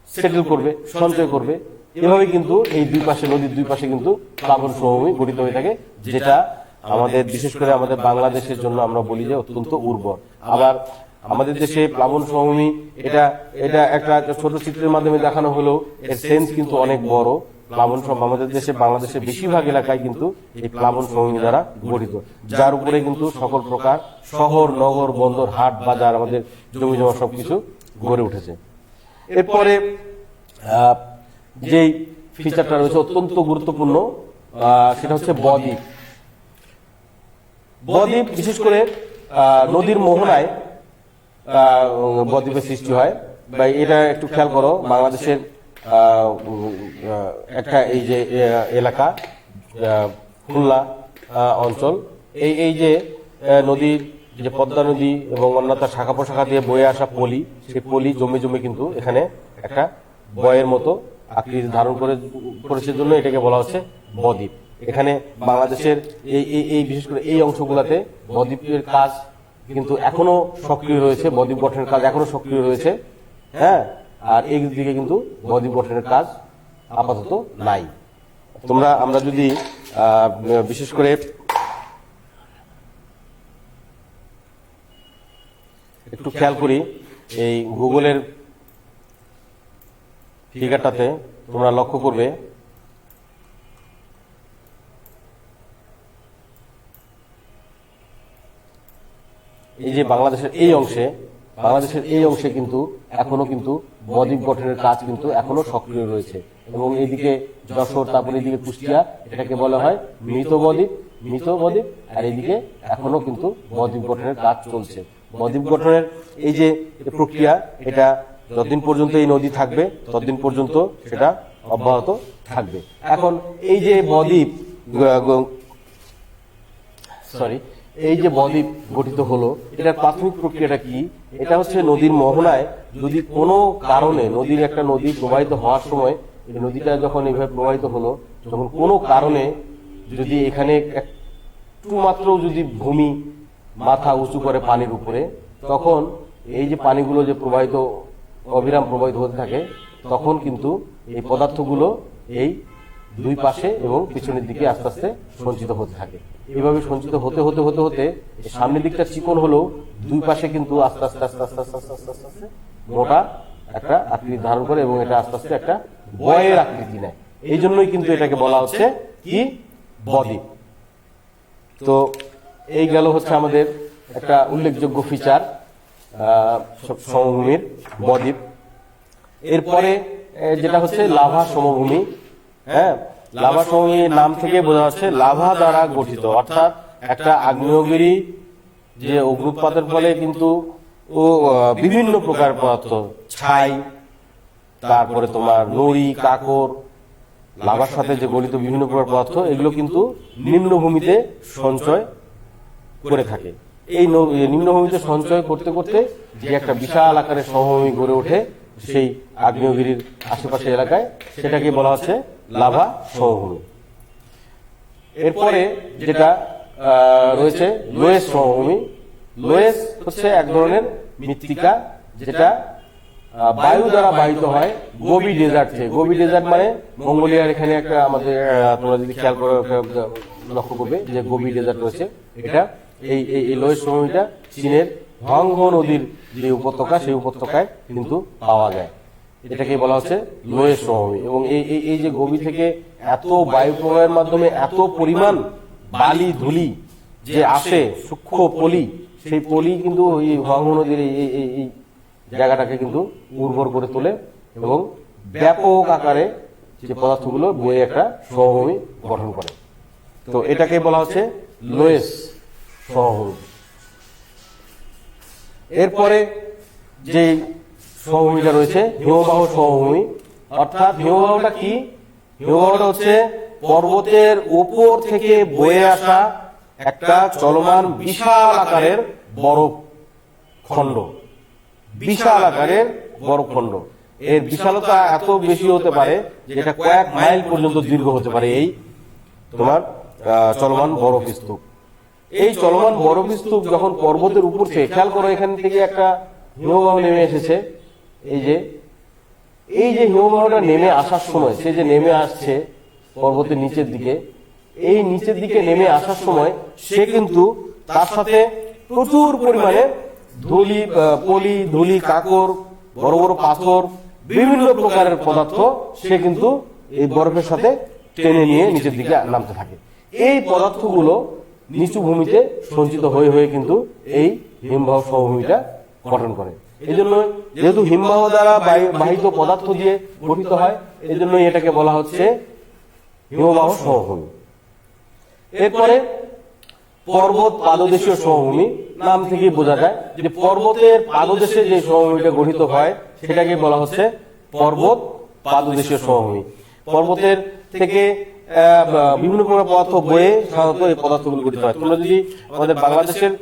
সেটেল করবে, সঞ্চয় করবে। এভাবে কিন্তু এই দুই পাশে, নদীর দুই পাশে কিন্তু প্লাবন সমভূমি গঠিত হয়ে থাকে, যেটা আমাদের বিশেষ করে আমাদের বাংলাদেশের জন্য আমরা বলি যে অত্যন্ত উর্বর। আবার আমাদের দেশে প্লাবন সমভূমি এটা একটা ছোট চিত্রের মাধ্যমে দেখানো হলেও এর সেন্স কিন্তু অনেক বড়। প্লাবন আমাদের দেশে, বাংলাদেশের বেশিরভাগ এলাকায় কিন্তু এই প্লাবন সমভূমি দ্বারা গঠিত, যার উপরে কিন্তু সকল প্রকার শহর, নগর, বন্দর, হাট, বাজার, আমাদের জমি জমা সবকিছু গড়ে উঠেছে। এরপরে যেই ফিচারটা রয়েছে অত্যন্ত গুরুত্বপূর্ণ, সেটা হচ্ছে বদ্বীপ। বদ্বীপ বিশেষ করে নদীর মোহনায় বদ্বীপের সৃষ্টি হয়। বা এটা একটু খেয়াল করো, বাংলাদেশের একটা এই যে এলাকা খুলনা অঞ্চল, এই যে নদীর যে পদ্মা নদী এবং অন্যান্য শাখা প্রশাখা দিয়ে বয়ে আসা পলি, সেই পলি জমে জমে কিন্তু এখানে একটা বয়ের মতো আকৃতি ধারণ করেছে, জন্য এটাকে বলা হচ্ছে বদ্বীপ। এখানে বাংলাদেশের এই বিশেষ করে এই অংশগুলোতে বদ্বীপের কাজ কিন্তু এখনো সক্রিয় রয়েছে, বদ্বীপ গঠনের কাজ এখনো সক্রিয় রয়েছে। হ্যাঁ, আর এই দিকে কিন্তু বদ্বীপ গঠনের কাজ আপাতত নাই। আমরা যদি বিশেষ করে একটু খেয়াল করি, এই গুগলের ফিগারটাতে তোমরা লক্ষ্য করবে, এই যে বাংলাদেশের এই অংশে কিন্তু এখনো কিন্তু বদ্বীপ গঠনের কাজ কিন্তু এখনো সক্রিয় রয়েছে। এবং এইদিকে যশোর, তারপরে এইদিকে কুষ্টিয়া, এটাকে বলা হয় মৃত বদ্বীপ। আর এইদিকে এখনো কিন্তু বদ্বীপ গঠনের কাজ চলছে। বদ্বীপ গঠনের এই যে প্রক্রিয়া, এটা যতদিন পর্যন্ত এই নদী থাকবে ততদিন পর্যন্ত সেটা অব্যাহত থাকবে। এখন এই যে বদ্বীপ গঠিত হলো, এটার প্রাথমিক প্রক্রিয়াটা কি? এটা হচ্ছে নদীর মোহনায় যদি কোনো কারণে নদী প্রবাহিত হওয়ার সময়, এই নদীটা যখন এইভাবে প্রবাহিত হলো, যখন কোনো কারণে যদি এখানে একটু মাত্র যদি ভূমি মাথা উঁচু করে পানির উপরে, তখন এই যে পানিগুলো যে অবিরাম প্রবাহিত হতে থাকে, তখন কিন্তু এই পদার্থগুলো এই দুই পাশে এবং পিছনের দিকে আস্তে আস্তে সঞ্চিত হতে থাকে। এইভাবে সঞ্চিত হতে হতে হতে হতে সামনের দিকটা চিকন হলেও দুই পাশে কিন্তু আস্তে আস্তে আস্তে আস্তে আস্তে আস্তে আস্তে আস্তে মোটা একটা আকৃতি ধারণ করে এবং এটা আস্তে আস্তে একটা বয়ের আকৃতি নেয়। এই জন্যই কিন্তু এটাকে বলা হচ্ছে কি, বদ্বীপ। তো এই গেল হচ্ছে আমাদের একটা উল্লেখযোগ্য ফিচার সমভূমির, বদ্বীপ। এরপরে যেটা হচ্ছে লাভা সমভূমি। হ্যাঁ, লাভা সমভূমির নাম থেকে বোঝা যাচ্ছে লাভা দ্বারা গঠিত, অর্থাৎ একটা আগ্নেয়গিরি যে অগ্নুৎপাতের ফলে কিন্তু বিভিন্ন প্রকার পদার্থ, ছাই, তারপরে তোমার নুড়ি, কাকর, লাভার সাথে যে গলিত বিভিন্ন প্রকার পদার্থ, এগুলো কিন্তু নিম্নভূমিতে সঞ্চয় করে থাকে। এই নিম্নভূমিতে সঞ্চয় করতে করতে যে একটা বিশাল আকারের সমভূমি গড়ে ওঠে সেই আগ্নেয়গিরির আশেপাশে এলাকায়, সেটাকে বলা হচ্ছে লাভা সমভূমি। এরপরে যেটা রয়েছে লোয়েস সমভূমি। লোয়েস হচ্ছে এক ধরনের মৃত্তিকা যেটা বায়ু দ্বারা বাহিত হয় গোবি ডেজার্ট থেকে। গোবি ডেজার্ট মানে মঙ্গোলিয়ার এখানে একটা আমাদের তোমরা যদি খেয়াল করে লক্ষ্য করবে যে গোবি ডেজার্ট রয়েছে। এটা এই লোয়েস সমভূমিটা চীনের হংহো নদীর যে উপত্যকা সেই উপত্যকায় কিন্তু পাওয়া যায়। এটাকে বলা হচ্ছে লোয়েস সমভূমি। এবং এই যে গোবি থেকে এত বায়ু প্রবাহের মাধ্যমে এত পরিমাণ বালি ধুলি যে আসে, সূক্ষ্ম পলি, সেই পলি কিন্তু এই হংহো নদীর এই জায়গাটাকে কিন্তু উর্বর করে তোলে এবং ব্যাপক আকারে যে পদার্থগুলো বয়ে একটা সমভূমি গঠন করে। তো এটাকে বলা হচ্ছে লোয়েস সমভূমি। এরপরে যে সমভূমিটা রয়েছে হিমবাহ সমভূমি। অর্থাৎ হিমবাহটা কি? হিমবাহটা হচ্ছে পর্বতের উপর থেকে বয়ে আসা একটা চলমান বিশাল আকারের বরফ খণ্ড। বিশাল আকারের বরফ খণ্ড। এর বিশালতা এত বেশি হতে পারে যেটা কয়েক মাইল পর্যন্ত দীর্ঘ হতে পারে এই তোমার চলমান বরফ স্তূপ। এই চলমান বরফ স্তূপ যখন পর্বতের উপর থেকে, খেয়াল করো এখান থেকে একটা হিমবাহ নেমে এসেছে। এই যে হিমবাহটা নেমে আসার সময়, সে যে নেমে আসছে পর্বতের নিচের দিকে, এই নিচের দিকে নেমে আসার সময় সে কিন্তু তার সাথে প্রচুর পরিমাণে পলি ধুলি কাকর বড় বড় পাথর বিভিন্ন প্রকারের পদার্থ সে কিন্তু এই বরফের সাথে টেনে নিয়ে নিচের দিকে নামতে থাকে। এই পদার্থগুলো নিচু ভূমিতে সঞ্চিত হয়ে হয়ে কিন্তু এই হিমবাহ সমভূমিটা গঠন করে। এই জন্য যেহেতু হিমবাহ দ্বারা বাহিত পদার্থ দিয়ে গঠিত হয়, এই জন্যই এটাকে বলা হচ্ছে হিমবাহ সমভূমি। এরপরে পর্বত পাদদেশীয় সমভূমি। নাম থেকেই বোঝা যায় যে পর্বতের পাদদেশে যে সমভূমিটা গঠিত হয় সেটাকে বলা হচ্ছে পর্বত পাদদেশীয় সমভূমি। পর্বতের থেকে বিভিন্ন প্রকার পদার্থ বয়ে সাধারণত এই পদার্থগুলো গঠিত হয়। তোমরা যদি আমাদের বাংলাদেশের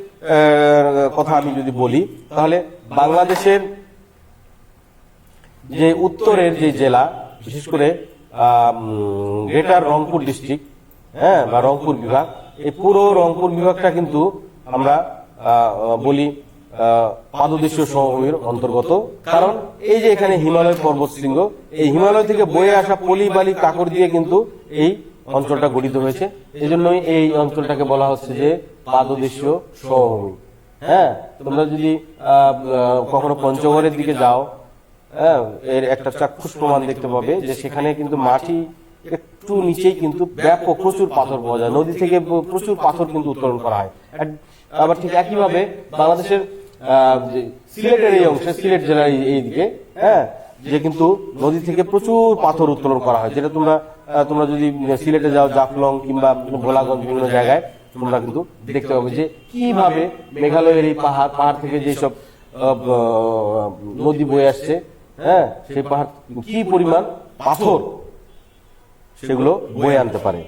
কথা আমি যদি বলি, তাহলে বাংলাদেশের যে উত্তরের যে জেলা, বিশেষ করে গ্রেটার রংপুর ডিস্ট্রিক্ট, বা রংপুর বিভাগ, এই পুরো রংপুর বিভাগটা কিন্তু আমরা বলি পাদদেশীয় সমভূমির অন্তর্গত। কারণ এই যে এখানে হিমালয় পর্বতশৃঙ্গ, এই হিমালয় থেকে বয়ে আসা পলি বালি কাকর দিয়ে কিন্তু এই অঞ্চলটা গঠিত হয়েছে। এই জন্যই এই অঞ্চলটাকে বলা হচ্ছে যে পাদদেশীয় সমভূমি। তোমরা যদি কখনো পঞ্চগড়ের দিকে যাও, এর একটা চাক্ষুষ প্রমাণ দেখতে পাবে যে সেখানে কিন্তু মাটি একটু নিচেই কিন্তু ব্যাপক প্রচুর পাথর পাওয়া যায়। নদী থেকে প্রচুর পাথর কিন্তু উত্তোলন করা হয়। আবার ঠিক একইভাবে বাংলাদেশের সিলেটের এই অংশে, সিলেট জেলার এই দিকে যে কিন্তু নদী থেকে প্রচুর পাথর উত্তোলন করা হয়, যেটা তোমরা যদি সিলেটে যাও, জাফলং কিংবা ভোলাগঞ্জ বিভিন্ন জায়গায় তোমরা কিন্তু দেখতে পাবে যে কিভাবে মেঘালয়ের এই পাহাড় থেকে যেসব নদী বয়ে আসছে, সেই পাহাড় কি পরিমাণ পাথর সেগুলো বয়ে আনতে পারে।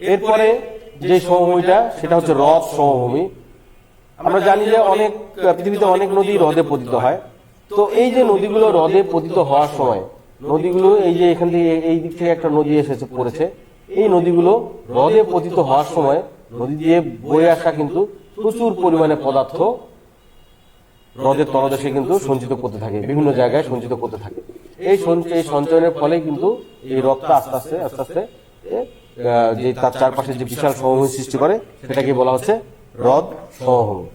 এরপরে যে সমভূমিটা সেটা হচ্ছে হ্রদ সমভূমি। আমরা জানি যে পৃথিবীতে অনেক নদী হ্রদে পতিত হয়। তো এই যে নদীগুলো হ্রদে পতিত হওয়ার সময়, নদীগুলো এই যে এখান থেকে এই দিক থেকে একটা নদী এসেছে পড়েছে, এই নদীগুলো হ্রদে পতিত হওয়ার সময় নদী দিয়ে বয়ে আসা কিন্তু প্রচুর পরিমাণে পদার্থ হ্রদের তলদেশে কিন্তু সঞ্চিত করতে থাকে, বিভিন্ন জায়গায় সঞ্চিত করতে থাকে। এই সঞ্চয়নের ফলে কিন্তু এই হ্রদটা আস্তে আস্তে যে তার চারপাশে যে বিশাল সমভূমি সৃষ্টি করে সেটাকে বলা হচ্ছে হ্রদ সমভূমি।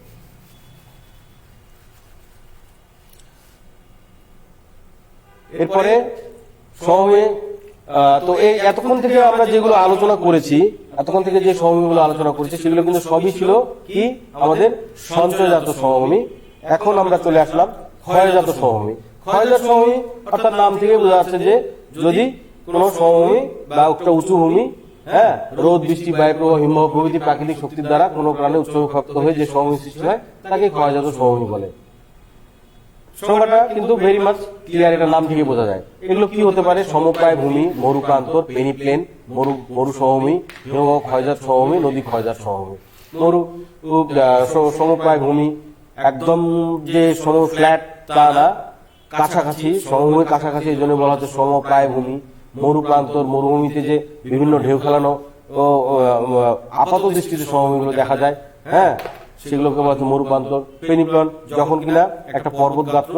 এরপরে সমভূমি, তো এই এতক্ষণ থেকে আমরা যেগুলো আলোচনা করেছি, এতক্ষণ থেকে যে সমভূমিগুলো আলোচনা করেছি সেগুলো কিন্তু সবই ছিল কি আমাদের সঞ্চয়জাত সমভূমি। এখন আমরা চলে আসলাম ক্ষয়জাত সমভূমি। ক্ষয়জাত সমভূমি অর্থাৎ নাম থেকে বোঝা যাচ্ছে যে যদি কোনো সমভূমি বা একটা উঁচু ভূমি, রোদ বৃষ্টি বায়ু প্রবাহ হিমবাহ প্রভৃতি প্রাকৃতিক শক্তির দ্বারা কোনো কারণে উৎসর্গপ্রাপ্ত হয়ে যে সমভূমি সৃষ্টি হয় তাকে ক্ষয়জাত সমভূমি বলে। সংজ্ঞাটা কিন্তু ভেরি মাচ ক্লিয়ার, এটা নাম থেকে বোঝা যায়। এগুলো কি হতে পারে? সমপ্রায় ভূমি, মরুপ্রান্তর, পেনিপ্লেন, মরু সমভূমি, হিমবাহ ক্ষয়জাত সমভূমি, নদী ক্ষয়জাত সমভূমি। সমপ্রায় ভূমি একদম যে ফ্ল্যাট তা না, কাছাকাছি, সমভূমির কাছাকাছি, এই জন্য বলা হচ্ছে সমপ্রায় ভূমি। মরুপ্রান্তর মরুভূমিতে যে বিভিন্ন ঢেউ খেলানো ও আপাত দৃষ্টিতে সমভূমিগুলো দেখা যায়, হ্যাঁ, সেগুলোকে বলা হচ্ছে মরুপ্রান্তর। পেনিপ্লন যখন কিনা একটা পর্বত গাত্র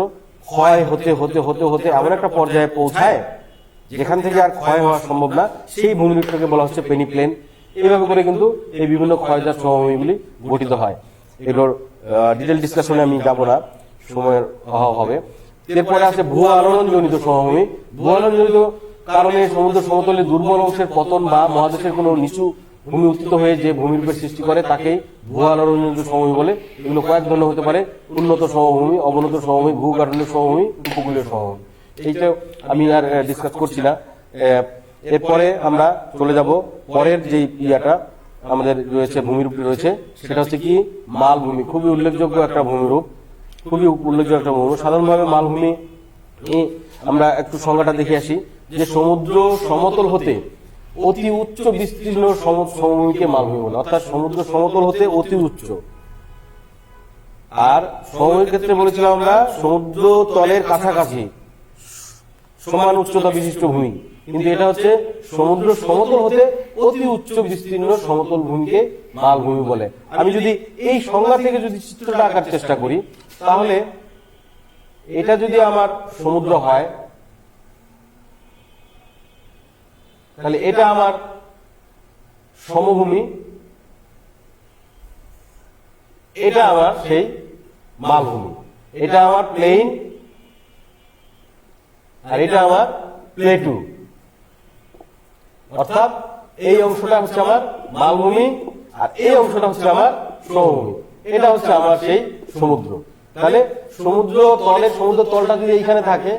ক্ষয় হতে হতে হতে হতে এমন একটা পর্যায়ে পৌঁছায় যেখান থেকে আর ক্ষয় হওয়া সম্ভব না, সেই ভূমিরূপটাকে বলা হচ্ছে পেনিপ্লেন। এইভাবে করে কিন্তু এই বিভিন্ন ক্ষয়জাত সমভূমিগুলি গঠিত হয়। এগুলোর ডিটেল ডিসকাশনে আমি যাব না, সময়ের অভাব হবে। এরপরে আছে ভূ আলোড়ন জনিত সমভূমি। ভূ আলোড়ন জনিত কারণে সমুদ্র সমতলে দুর্বল অংশের পতন বা মহাদেশের কোনো নিচু ভূমি উত্থিত হয়ে যে ভূমিরূপের সৃষ্টি করে তাকেই ভূ আলোড়ন জনিত সমভূমি বলে। এগুলো কয়েক ধরনের হতে পারে: উন্নত সমভূমি, অবনত সমভূমি, ভূকাঠনিক সমভূমি, উপকূলীয় সমভূমি। এইটা আমি আর ডিসকাস করছি না। এরপরে আমরা চলে যাব পরের যে ইয়াটা আমাদের রয়েছে, ভূমিরূপটি রয়েছে, সেটা হচ্ছে কি মালভূমি। খুবই উল্লেখযোগ্য একটা ভূমিরূপ, খুবই উল্লেখযোগ্য একটা ভূমিরূপ। সাধারণভাবে মালভূমি আমরা একটু সংজ্ঞাটা দেখে আসি, যে সমুদ্র সমতল হতে অতি উচ্চ বিস্তীর্ণ সমভূমিকে মালভূমি বলে। অর্থাৎ সমুদ্র সমতল হতে অতি উচ্চ। আর সমভূমির ক্ষেত্রে বলেছিলাম আমরা সমুদ্র তলের কাছাকাছি সমান উচ্চতা বিশিষ্ট ভূমি, কিন্তু এটা হচ্ছে সমুদ্র সমতল হতে অতি উচ্চ বিস্তীর্ণ সমতল ভূমিকে মালভূমি বলে। আমি যদি এই সংজ্ঞা থেকে যদি চিত্রটা আঁকার চেষ্টা করি, তাহলে এটা যদি আমার সমুদ্র হয়, তাহলে এটা আমার সমভূমি, এটা আমার সেই মালভূমি। এটা আমার প্লেইন, আর এটা আমার প্লেটু। অর্থাৎ এই অংশটা হচ্ছে আমার মালভূমি, আর এই অংশটা হচ্ছে আমার সমভূমি। এটা হচ্ছে আমার সেই সমুদ্র। তাহলে সমুদ্র তলটা যদি এইখানে থাকে,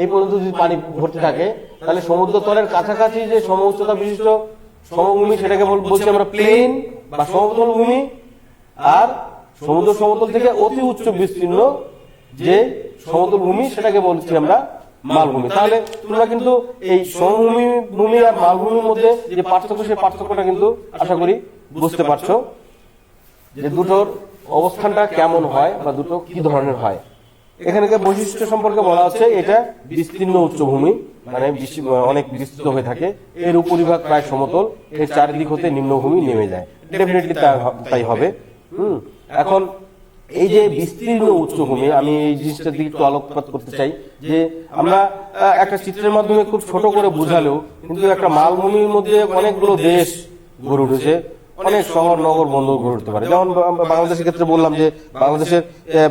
এই পর্যন্ত যদি পানি ভর্তি থাকে, তাহলে সমুদ্র তলের কাছাকাছি যে সমউচ্চতা বিশিষ্ট সমভূমি, সেটাকে বলছি আমরা প্লেন বা সমতল ভূমি। আর সমুদ্র সমতল থেকে অতি উচ্চ বিস্তীর্ণ যে সমতল ভূমি, সেটাকে বলছি আমরা মালভূমি। তাহলে তোমরা কিন্তু এই সমভূমি ভূমি আর মালভূমির মধ্যে যে পার্থক্য, সেই পার্থক্যটা কিন্তু আশা করি বুঝতে পারছো, যে দুটোর অবস্থানটা কেমন হয় বা দুটো কি ধরনের হয়। এখানকার বৈশিষ্ট্য সম্পর্কে বলা হচ্ছে, এটা বিস্তীর্ণ উচ্চভূমি, মানে অনেক বিস্তৃত হয়ে থাকে। এর উপরিভাগ প্রায় সমতল, এর চারিদিক হতে নিম্নভূমি নেমে যায়। ডেফিনেটলি তাই হবে। এখন এই যে বিস্তীর্ণ উচ্চভূমি, আমি এই জিনিসটার দিকে একটু আলোকপাত করতে চাই, যে আমরা একটা চিত্রের মাধ্যমে খুব ছোট করে বুঝালেও কিন্তু একটা মালভূমির মধ্যে অনেকগুলো দেশ গড়ে উঠেছে, অনেক শহর নগর বন্দর গড়ে উঠতে পারে। যেমন বাংলাদেশের ক্ষেত্রে বললাম যে বাংলাদেশের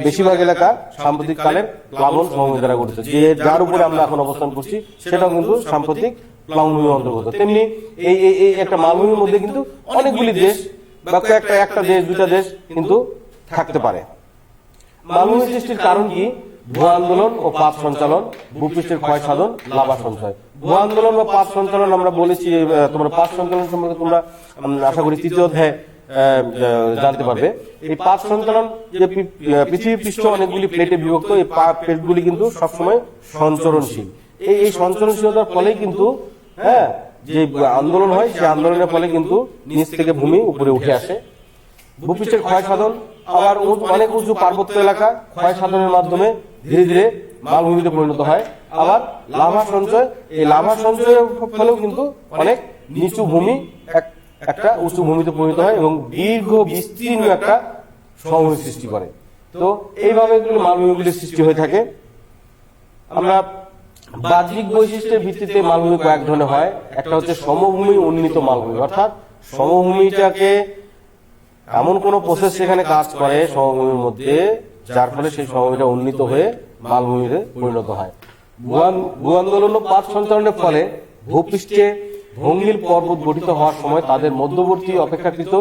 বেশিরভাগ এলাকা সাম্প্রতিক কালের প্লাবন সমভূমি দ্বারা গঠিত, যে যার উপরে আমরা এখন অবস্থান করছি সেটাও কিন্তু সাম্প্রতিক প্লাবনভূমির অন্তর্গত। তেমনি এই একটা মালভূমির মধ্যে কিন্তু অনেকগুলি দেশ বা একটা দেশ, দুটা দেশ কিন্তু থাকতে পারে। মালভূমি সৃষ্টির কারণ কি? ভূ আন্দোলন ও পাত সঞ্চালন, ভূপৃষ্ঠের ক্ষয় সাধন, লাভা সঞ্চয়। ভূ আন্দোলন বা পাত সঞ্চালন আমরা বলেছি, তোমরা পাত সঞ্চালন সম্পর্কে তোমরা আশা করি তৃতীয় অধ্যায়ে জানতে পারবে। এই পাত সঞ্চালন, যে পৃথিবী পৃষ্ঠ অনেকগুলি প্লেটে বিভক্ত, এই প্লেটগুলি কিন্তু সবসময় সঞ্চরণশীল। এই সঞ্চরণশীলতার ফলেই কিন্তু যে আন্দোলন হয়, সেই আন্দোলনের ফলে কিন্তু নিচ থেকে ভূমি উপরে উঠে আসে। ভূপৃষ্ঠের ক্ষয় সাধন, আবার অনেক উঁচু পার্বত্য এলাকা ক্ষয় সাধনের মাধ্যমে ধীরে ধীরে মালভূমিতে পরিণত হয়। আবার লাভা সঞ্চয়, এই লাভা সঞ্চয়ের ফলেও কিন্তু অনেক নিচু ভূমি একটা উঁচু ভূমিতে পরিণত হয় এবং দীর্ঘ বিস্তীর্ণ একটা সমভূমি সৃষ্টি করে। তো এইভাবে মালভূমিগুলির সৃষ্টি হয়ে থাকে। আমরা বাহ্যিক বৈশিষ্ট্যের ভিত্তিতে মালভূমি কয়েক ধরনের হয়। একটা হচ্ছে সমভূমি উন্নীত মালভূমি, অর্থাৎ সমভূমিটাকে এমন কোন প্রসেস সেখানে কাজ করে সমভূমির মধ্যে, যার ফলে সেই সমভূমিটা উন্নীত হয়ে মালভূমিতে পরিণত হয়। ভূ আন্দোলন ও পাত সঞ্চালনের ফলে ভূপৃষ্ঠে ভঙ্গিল পর্বত গঠিত হওয়ার সময় তাদের মধ্যবর্তী অপেক্ষাকৃত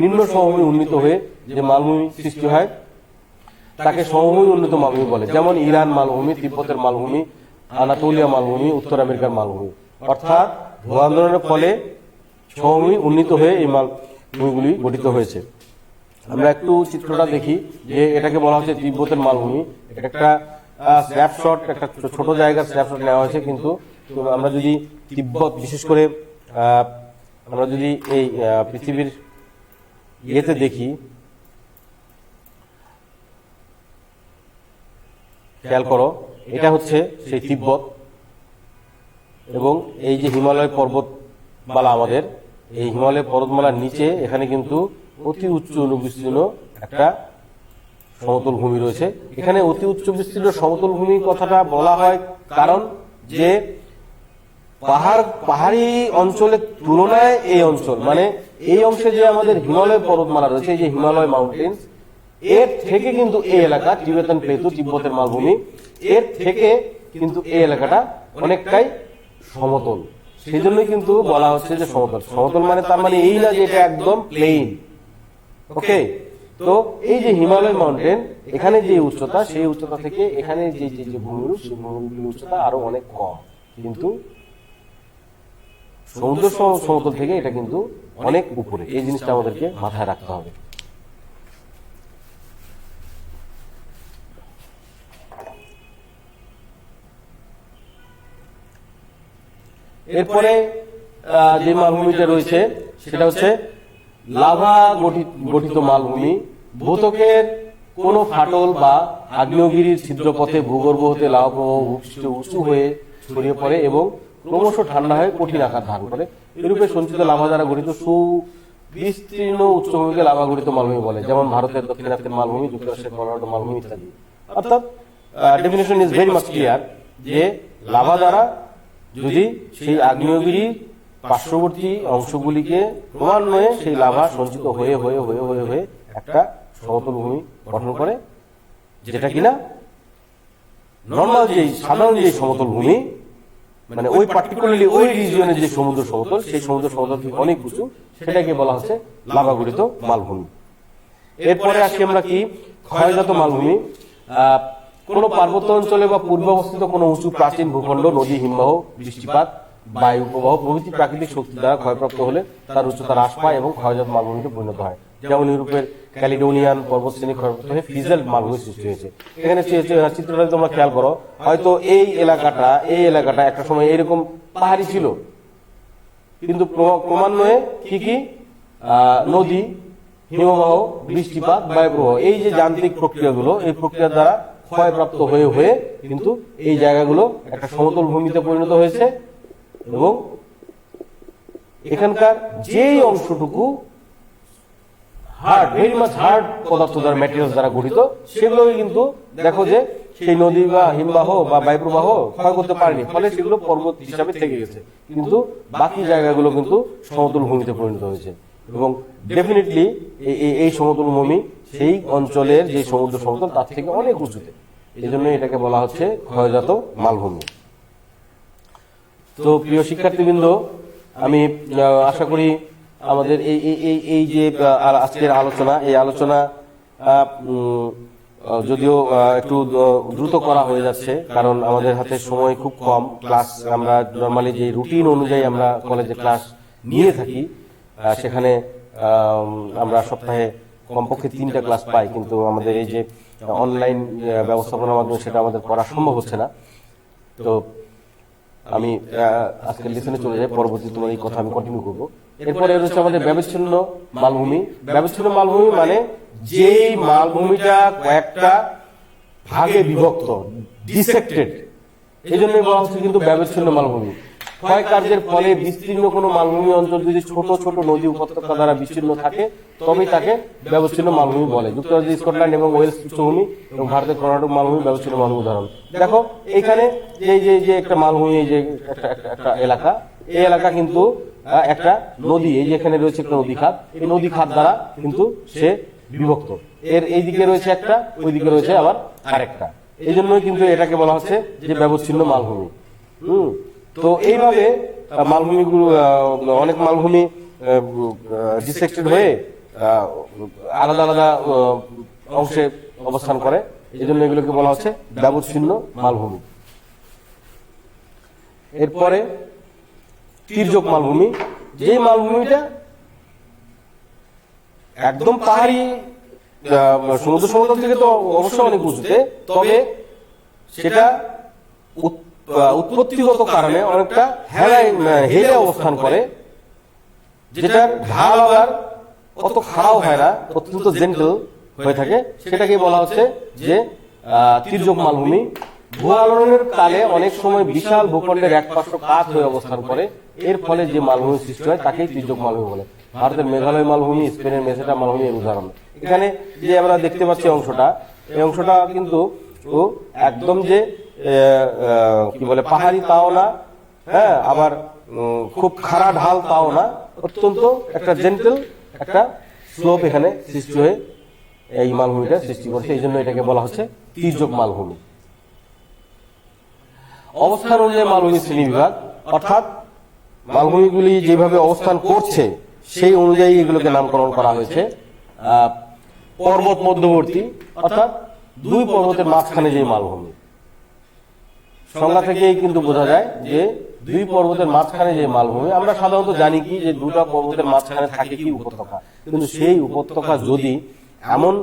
নিম্ন সমভূমি উন্নীত হয়ে যে মালভূমি সৃষ্টি হয়, তাকে সমভূমি উন্নীত মালভূমি বলে। যেমন ইরান মালভূমি, তিব্বতের মালভূমি, আনাতোলিয়া মালভূমি, উত্তর আমেরিকার মালভূমি। অর্থাৎ ভূ আন্দোলনের ফলে সমভূমি উন্নীত হয়ে এই মালভূমিগুলি গঠিত হয়েছে। আমরা একটু চিত্রটা দেখি, যে এটাকে বলা হচ্ছে তিব্বতের মালভূমি। এটা একটা স্ন্যাপশট, একটা ছোট জায়গার স্ন্যাপশট নেওয়া হয়েছে, কিন্তু আমরা যদি তিব্বত, বিশেষ করে আমরা যদি এই পৃথিবীর ইয়েতে দেখি, খেয়াল করো, এটা হচ্ছে সেই তিব্বত, এবং এই যে হিমালয় পর্বতমালা আমাদের, এই হিমালয় পর্বতমালার নিচে এখানে কিন্তু অতি উচ্চ বিস্তীর্ণ একটা সমতল ভূমি রয়েছে। এখানে অতি উচ্চ বিস্তীর্ণ সমতল ভূমি কথাটা বলা হয় কারণ যে পাহাড়ি অঞ্চলের তুলনায় এই অঞ্চল, মানে এই অংশে যে আমাদের হিমালয় পর্বতমালা রয়েছে, এই যে হিমালয় মাউন্টেন্স, এর থেকে কিন্তু এই এলাকা তিবেতান প্লেটু, তিব্বতের মালভূমি, এর থেকে কিন্তু এই এলাকাটা অনেকটাই সমতল। সেই জন্যই কিন্তু বলা হচ্ছে যে সমতল। সমতল মানে তার মানে এই না যে এটা একদম প্লেন। ওকে, তো এই যে হিমালয় মাউন্টেন, এখানে যে উচ্চতা, সেই উচ্চতা থেকে এখানে যে যে ভূমিরূপ, সেই ভূমিরূপের উচ্চতা আরো অনেক কম, কিন্তু সমুদ্র সমতল থেকে এটা কিন্তু অনেক উপরে। এই জিনিসটা আমাদেরকে মাথায় রাখতে হবে। এরপরে যে মালভূমিটা রয়েছে সেটা হচ্ছে লাভা গঠিত মালভূমি। ভূত্বকের কোন ফাটল বা আগ্নেয়গিরির ছিদ্রপথে ভূগর্ভ হতে লাভা প্রবাহ ভূপৃষ্ঠে উঁচু হয়ে ছড়িয়ে পড়ে এবং ক্রমশ ঠান্ডা হয়ে কঠিন আকার ধারণ করে। এরূপে সঞ্চিত লাভা দ্বারা গঠিত সুবিস্তীর্ণ উচ্চভূমিকে লাভা গঠিত মালভূমি বলে, যেমন ভারতের দক্ষিণাত্যের মালভূমি, যুক্তরাষ্ট্রের কলোরাডো মালভূমি ইত্যাদি। অর্থাৎ definition is very much clear যে লাভা দ্বারা যদি সেই আগ্নেয়গিরির পার্শ্ববর্তী অংশগুলিকে ক্রমান্বয়ে সেই লাভা সঞ্চিত হয়ে হয়ে হয়ে হয়ে হয়ে একটা সমতল ভূমি গঠন করে, যেটা কিনা নর্মাল যে সাধারণ যে সমতল ভূমি, মানে ওই পার্টিকুলারলি ওই রিজিয়নের যে সমুদ্র সমতল, সেই সমুদ্র সমতল থেকে অনেক উঁচু, সেটাকে বলা হচ্ছে লাভা গঠিত মালভূমি। এরপরে আসি আমরা কি ক্ষয়জাত মালভূমি। কোন পার্বত্য অঞ্চলে বা পূর্বে অবস্থিত কোন উঁচু প্রাচীন ভূখণ্ড, নদী, হিমবাহ, বৃষ্টিপাত, বায়ু প্রবাহ প্রভৃতি প্রাকৃতিক শক্তি দ্বারা ক্ষয়প্রাপ্ত হলে তার উচ্চতা হ্রাস পায় এবং ক্ষয়জাত মালভূমিতে পরিণত হয়। যেমন ইউরোপের ক্যালিডোনিয়ান পর্বতশ্রেণী ক্ষয়প্রাপ্ত হয়ে ফ্রিজেল মালভূমি সৃষ্টি হয়েছে। এখানে চিত্রটা তোমরা খেয়াল করো, হয়তো এই এলাকাটা একটা সময় এরকম পাহাড়ি ছিল, কিন্তু ক্রমান্বয়ে কি নদী, হিমবাহ, বৃষ্টিপাত, বায়ু প্রবাহ, এই যে যান্ত্রিক প্রক্রিয়াগুলো, এই প্রক্রিয়ার দ্বারা ক্ষয়প্রাপ্ত হয়ে হয়ে কিন্তু এই জায়গাগুলো একটা সমতল ভূমিতে পরিণত হয়েছে এবং এখানকার যেই অংশটুকু হার্ড, ভেরি মাচ হার্ড পদার্থ দ্বারা, ম্যাটেরিয়ালস দ্বারা গঠিত, সেগুলোই কিন্তু দেখো যে সেই নদী বা হিমবাহ বা বায়ুপ্রবাহ ক্ষয় করতে পারেনি, ফলে সেগুলো পর্বত হিসাবে থেকে গেছে, কিন্তু বাকি জায়গাগুলো কিন্তু সমতল ভূমিতে পরিণত হয়েছে। এবং ডেফিনেটলি এই সমতল ভূমি সেই অঞ্চলের যে সমুদ্র সমতল তার থেকে অনেক উঁচুতে, এই জন্য এটাকে বলা হচ্ছে ক্ষয়জাত মালভূমি। তো প্রিয় শিক্ষার্থীবৃন্দ, আমি আশা করি আমাদের এই যে আজকের আলোচনা, এই আলোচনা যদিও একটু দ্রুত করা হয়ে যাচ্ছে, কারণ আমাদের হাতে সময় খুব কম। ক্লাস আমরা নর্মালি যে রুটিন অনুযায়ী আমরা কলেজে ক্লাস নিয়ে থাকি, সেখানে আমরা সপ্তাহে কমপক্ষে 3টা ক্লাস পাই, কিন্তু আমাদের এই যে অনলাইন ব্যবস্থাপনার মাধ্যমে সেটা আমাদের করা সম্ভব হচ্ছে না। তো আমি আজকের লেসনে চলে যাই, পরবর্তী তোমার এই কথা আমি কন্টিনিউ করবো। এরপরে রয়েছে আমাদের ব্যবচ্ছিন্ন মালভূমি। ব্যবচ্ছিন্ন মালভূমি মানে যেই মালভূমিটা কয়েকটা ভাগে বিভক্ত, ডিসেক্টেড, এই জন্যই বলা হচ্ছে কিন্তু ব্যবচ্ছিন্ন মালভূমি। ক্ষয় কার্যের ফলে বিস্তীর্ণ কোনো মালভূমি অঞ্চল যদি ছোট ছোট নদী উপত্যকা দ্বারা বিচ্ছিন্ন থাকে, তবেই তাকে ব্যবচ্ছিন্ন মালভূমি বলে। যুক্তরাজ্য, স্কটল্যান্ড এবং ওয়েলস উচ্চভূমি এবং ভারতের কর্ণাটক মালভূমি ব্যবচ্ছিন্ন মালভূমি উদাহরণ। দেখো এইখানে যে একটা মালভূমি, এই যে একটা এলাকা, এই এলাকা কিন্তু একটা নদী, এই যে এখানে রয়েছে একটা নদী খাত, এই নদী খাত দ্বারা কিন্তু সে বিভক্ত। এর এই দিকে রয়েছে একটা, ওই দিকে রয়েছে আবার আরেকটা, এই জন্যই কিন্তু এটাকে বলা হচ্ছে যে ব্যবচ্ছিন্ন মালভূমি। তো এইভাবে মালভূমিগুলো, অনেক মালভূমি ডিসেক্টেড হয়ে আলাদা আলাদা অংশে অবস্থান করে, এই জন্য এগুলোকে বলা হচ্ছে ব্যবচ্ছিন্ন মালভূমি। এরপরে তির্যক মালভূমি, যে মালভূমিটা একদম পাহাড়ি সমুদ্র সমতল থেকে তো অবশ্যই অনেক উঁচুতে, তবে সেটা উৎপত্তিগত কারণে অনেকটা হেলে অবস্থান করে, যেটার ঢাল আবার অত খাড়াও হয় না, অত্যন্ত জেন্টল হয়ে থাকে, সেটাকে বলা হচ্ছে যে তির্যক মালভূমি ভূ আলোড়নের কালে অনেক সময় বিশাল ভূখণ্ডের এক পার্শ্ব কাত হয়ে অবস্থান করে, এর ফলে যে মালভূমি সৃষ্টি হয় তাকেই তির্যক মালভূমি বলে। ভারতের মেঘালয় মালভূমি, স্পেনের মেসেটা মালভূমি এর উদাহরণ। এখানে যে আমরা দেখতে পাচ্ছি অংশটা, এই অংশটা কিন্তু একদম যে কি বলে পাহাড়ি তাও না, হ্যাঁ, আবার খুব খাড়া ঢাল তাও না, অত্যন্ত একটা জেন্টেল একটা স্লোপ এখানে সৃষ্টি হয়ে এই মালভূমিটা সৃষ্টি করছে। এই জন্য এটাকে বলা হচ্ছে তির্যক মালভূমি। অবস্থান অনুযায়ী মালভূমি শ্রেণী বিভাগ, অর্থাৎ মালভূমিগুলি যেভাবে অবস্থান করছে সেই অনুযায়ী এগুলোকে নামকরণ করা হয়েছে। পর্বত মধ্যবর্তী, অর্থাৎ দুই পর্বতের মাঝখানে যে মালভূমি, সংজ্ঞা থেকেই কিন্তু বোঝা যায় যে দুই পর্বতের মাঝখানে যে মালভূমি। আমরা সাধারণত জানি কি যে দুটা পর্বতের মাঝখানে থাকে কি উপত্যকা, কিন্তু সেই উপত্যকা যদি এমন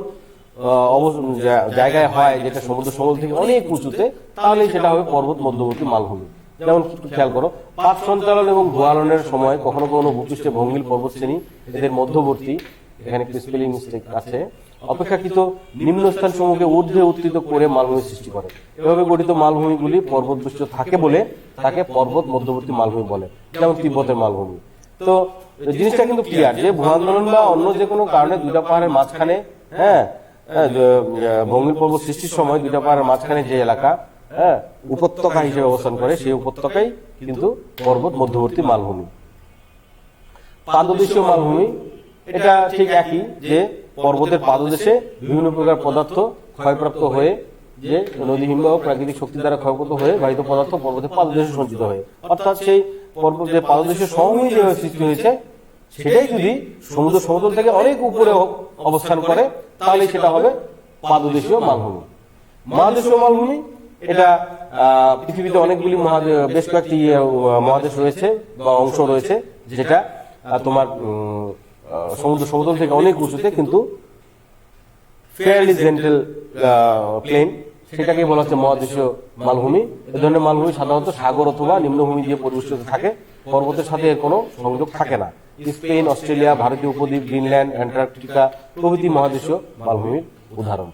জায়গায় হয় যেটা সমুদ্র সমতল থেকে অনেক উঁচুতে, তাহলে সেটা হবে পর্বত মধ্যবর্তী মালভূমি। যেমন খেয়াল করো, পাত সঞ্চালন এবং ভূয়ালনের সময় কখনো কখনো ভূপৃষ্ঠে ভঙ্গিল পর্বত শ্রেণী এদের মধ্যবর্তী, এখানে একটি স্পেলিং মিস্টেক আছে, অপেক্ষাকৃত নিম্নস্থান সমূহকে ঊর্ধ্বে উত্থিত করে মালভূমি সৃষ্টি করে। এভাবে গঠিত মালভূমিগুলি পর্বত বেষ্টিত থাকে বলে তাকে পর্বত মধ্যবর্তী মালভূমি বলে, যেমন তিব্বতের মালভূমি। তো জিনিসটা কিন্তু ক্লিয়ার যে ভূ আন্দোলন বা অন্য যে কোনো কারণে দুটা পাহাড়ের মাঝখানে, হ্যাঁ, ভঙ্গিল পর্বত সৃষ্টির সময় দুটা পাহাড়ের মাঝখানে যে এলাকা, হ্যাঁ, উপত্যকা হিসেবে অবস্থান করে, সেই উপত্যকাই কিন্তু পর্বত মধ্যবর্তী মালভূমি। পাদদেশীয় মালভূমি, এটা ঠিক একই, যে পর্বতের পাদদেশে বিভিন্ন প্রকার পদার্থ ক্ষয়প্রাপ্ত হয়ে, যে নদী হিমবাহ প্রাকৃতিক শক্তি দ্বারা ক্ষয়প্রাপ্ত হয়ে বাহিত পদার্থ পর্বতের পাদদেশে সঞ্চিত হয়ে, অর্থাৎ সেই পর্বতের পাদদেশের সমভূমি যেভাবে সৃষ্টি হয়েছে সেটাই যদি সমুদ্র সমতল থেকে অনেক উপরে অবস্থান করে, তাহলে সেটা হবে পাদদেশীয় মালভূমি। মহাদেশীয় মালভূমি, এটা পৃথিবীতে অনেকগুলি বেশ কয়েকটি মহাদেশ রয়েছে বা অংশ রয়েছে, যেটা তোমার সমুদ্র সমতল থেকে অনেক উঁচুতে কিন্তু ফেয়ারলি জেন্টেল প্লেন, সেটাকে বলা হচ্ছে মহাদেশীয় মালভূমি। এ ধরনের মালভূমি সাধারণত সাগর অথবা নিম্নভূমি দিয়ে পরিবেষ্টিত থাকে, পর্বতের সাথে এর কোনো সংযোগ থাকে না। স্পেন, অস্ট্রেলিয়া, ভারতীয় উপদ্বীপ, গ্রিনল্যান্ড, অ্যান্টার্কটিকা প্রভৃতি মহাদেশীয় মালভূমির উদাহরণ।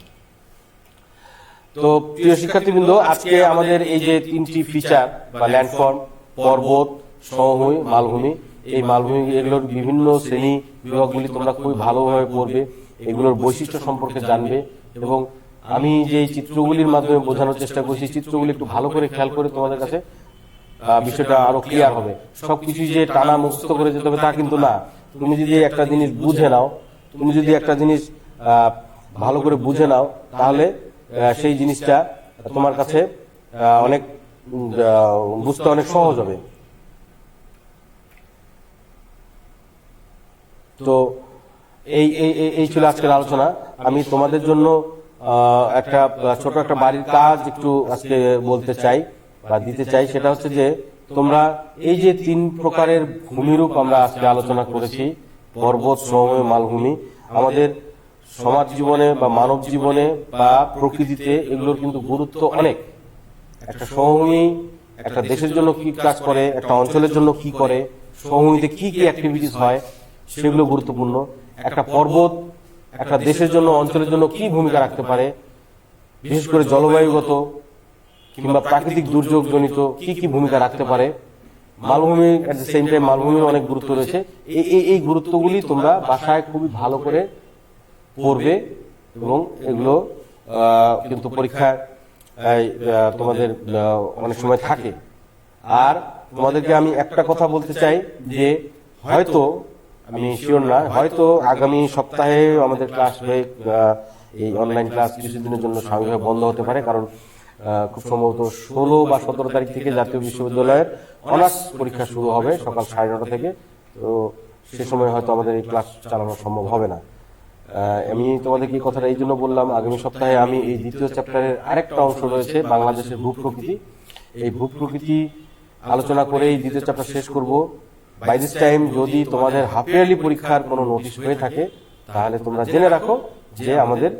তো প্রিয় শিক্ষার্থীবৃন্দ, আজকে আমাদের এই যে তিনটি ফিচার বা ল্যান্ডফর্ম, পর্বত, সমভূমি, মালভূমি, এই মালভূমি এগুলোর বিভিন্ন শ্রেণী বিভাগগুলি তোমরা খুবই ভালোভাবে পড়বে, এগুলোর বৈশিষ্ট্য সম্পর্কে জানবে, এবং আমি যে চিত্রগুলির মাধ্যমে বোঝানোর চেষ্টা করছি, চিত্রগুলি একটু ভালো করে খেয়াল করে তোমাদের কাছে বিষয়টা আরো ক্লিয়ার হবে। সবকিছু যে টানা মুখস্থ করে যেতে হবে তা কিন্তু না। তুমি যদি একটা জিনিস বুঝে নাও, তুমি যদি একটা জিনিস ভালো করে বুঝে নাও, তাহলে সেই জিনিসটা তোমার কাছে অনেক বুঝতে অনেক সহজ হবে। তো এই ছিল আজকের আলোচনা। আমি তোমাদের জন্য একটা ছোট একটা বাড়ির কাজ একটু আজকে বলতে চাই বা দিতে চাই। সেটা হচ্ছে যে তোমরা এই যে তিন প্রকারের ভূমিরূপ আমরা আজকে আলোচনা করেছি, পর্বত, সমভূমি, মালভূমি, আমাদের সমাজ জীবনে বা মানব জীবনে বা প্রকৃতিতে এগুলোর কিন্তু গুরুত্ব অনেক। একটা সমভূমি একটা দেশের জন্য কি কাজ করে, একটা অঞ্চলের জন্য কি করে, সমভূমিতে কি কি অ্যাক্টিভিটিস হয় সেগুলো গুরুত্বপূর্ণ। একটা পর্বত একটা দেশের জন্য, অঞ্চলের জন্য কি ভূমিকা রাখতে পারে, বিশেষ করে জলবায়ুগত কিংবা প্রাকৃতিক দুর্যোগ জনিত কি কি ভূমিকা রাখতে পারে। মালভূমি এট দ্য সেম টাইম মালভূমির অনেক গুরুত্ব রয়েছে। এই গুরুত্বগুলি তোমরা বাসায় খুবই ভালো করে পড়বে, এবং এগুলো কিন্তু পরীক্ষায় তোমাদের অনেক সময় থাকে। আর তোমাদেরকে আমি একটা কথা বলতে চাই যে হয়তো, আমি শিওর না, হয়তো আগামী সপ্তাহে আমাদের ক্লাস হয়ে এই অনলাইন ক্লাস কিছুদিনের জন্য স্বাভাবিকভাবে বন্ধ হতে পারে, কারণ খুব সম্ভবত 16 বা 17 তারিখ থেকে জাতীয় বিশ্ববিদ্যালয়ের অনার্স পরীক্ষা শুরু হবে সকাল 9:30 থেকে। তো সে সময় হয়তো আমাদের এই ক্লাস চালানো সম্ভব হবে না। আমি তোমাদেরকে এই কথাটা এই জন্য বললাম, আগামী সপ্তাহে আমি এই দ্বিতীয় চ্যাপ্টারের আরেকটা অংশ রয়েছে বাংলাদেশের ভূপ্রকৃতি, এই ভূপ্রকৃতি আলোচনা করে এই দ্বিতীয় চ্যাপ্টার শেষ করব। বাই দিস টাইম যদি তোমাদের হাফ ইয়ারলি পরীক্ষার কোনো নোটিশ হয়ে থাকে, তাহলে তোমরা জেনে রাখো যে আমাদের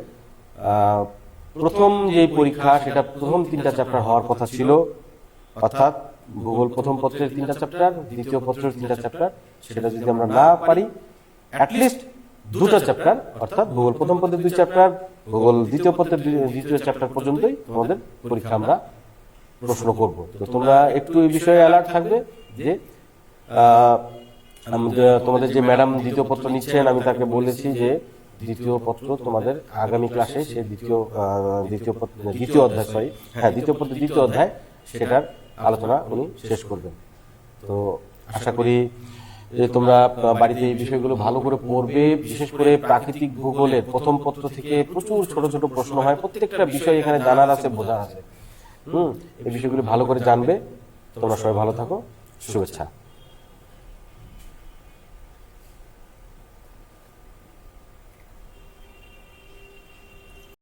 প্রথম যে পরীক্ষা সেটা প্রথম 3টা চ্যাপ্টার হওয়ার কথা ছিল, অর্থাৎ ভূগোল প্রথম পত্রের 3টা চ্যাপ্টার, দ্বিতীয় পত্রের 3টা চ্যাপ্টার। সেটা যদি আমরা না পারি, অ্যাটলিস্ট 2টা চ্যাপ্টার, অর্থাৎ ভূগোল প্রথম পত্রের 2 চ্যাপ্টার, ভূগোল দ্বিতীয় পত্রের দ্বিতীয় চ্যাপ্টার পর্যন্তই আমাদের পরীক্ষা আমরা প্রশ্ন করব। তো তোমরা একটু এই বিষয়ে অ্যালার্ট থাকবে যে তোমাদের যে ম্যাডাম দ্বিতীয় পত্র নিচ্ছেন, আমি তাকে বলেছি যে দ্বিতীয় পত্র তোমাদের আগামী ক্লাসে সে দ্বিতীয় অধ্যায় দ্বিতীয় পত্র দ্বিতীয় অধ্যায় সেটার আলোচনা উনি শেষ করবেন। তো আশা করি যে তোমরা বাড়িতে এই বিষয়গুলো ভালো করে পড়বে। বিশেষ করে প্রাকৃতিক ভূগোলের প্রথম পত্র থেকে প্রচুর ছোট ছোট প্রশ্ন হয়, প্রত্যেকটা বিষয় এখানে জানার আছে, বোঝার আছে। এই বিষয়গুলো ভালো করে জানবে। তোমরা সবাই ভালো থাকো, শুভেচ্ছা।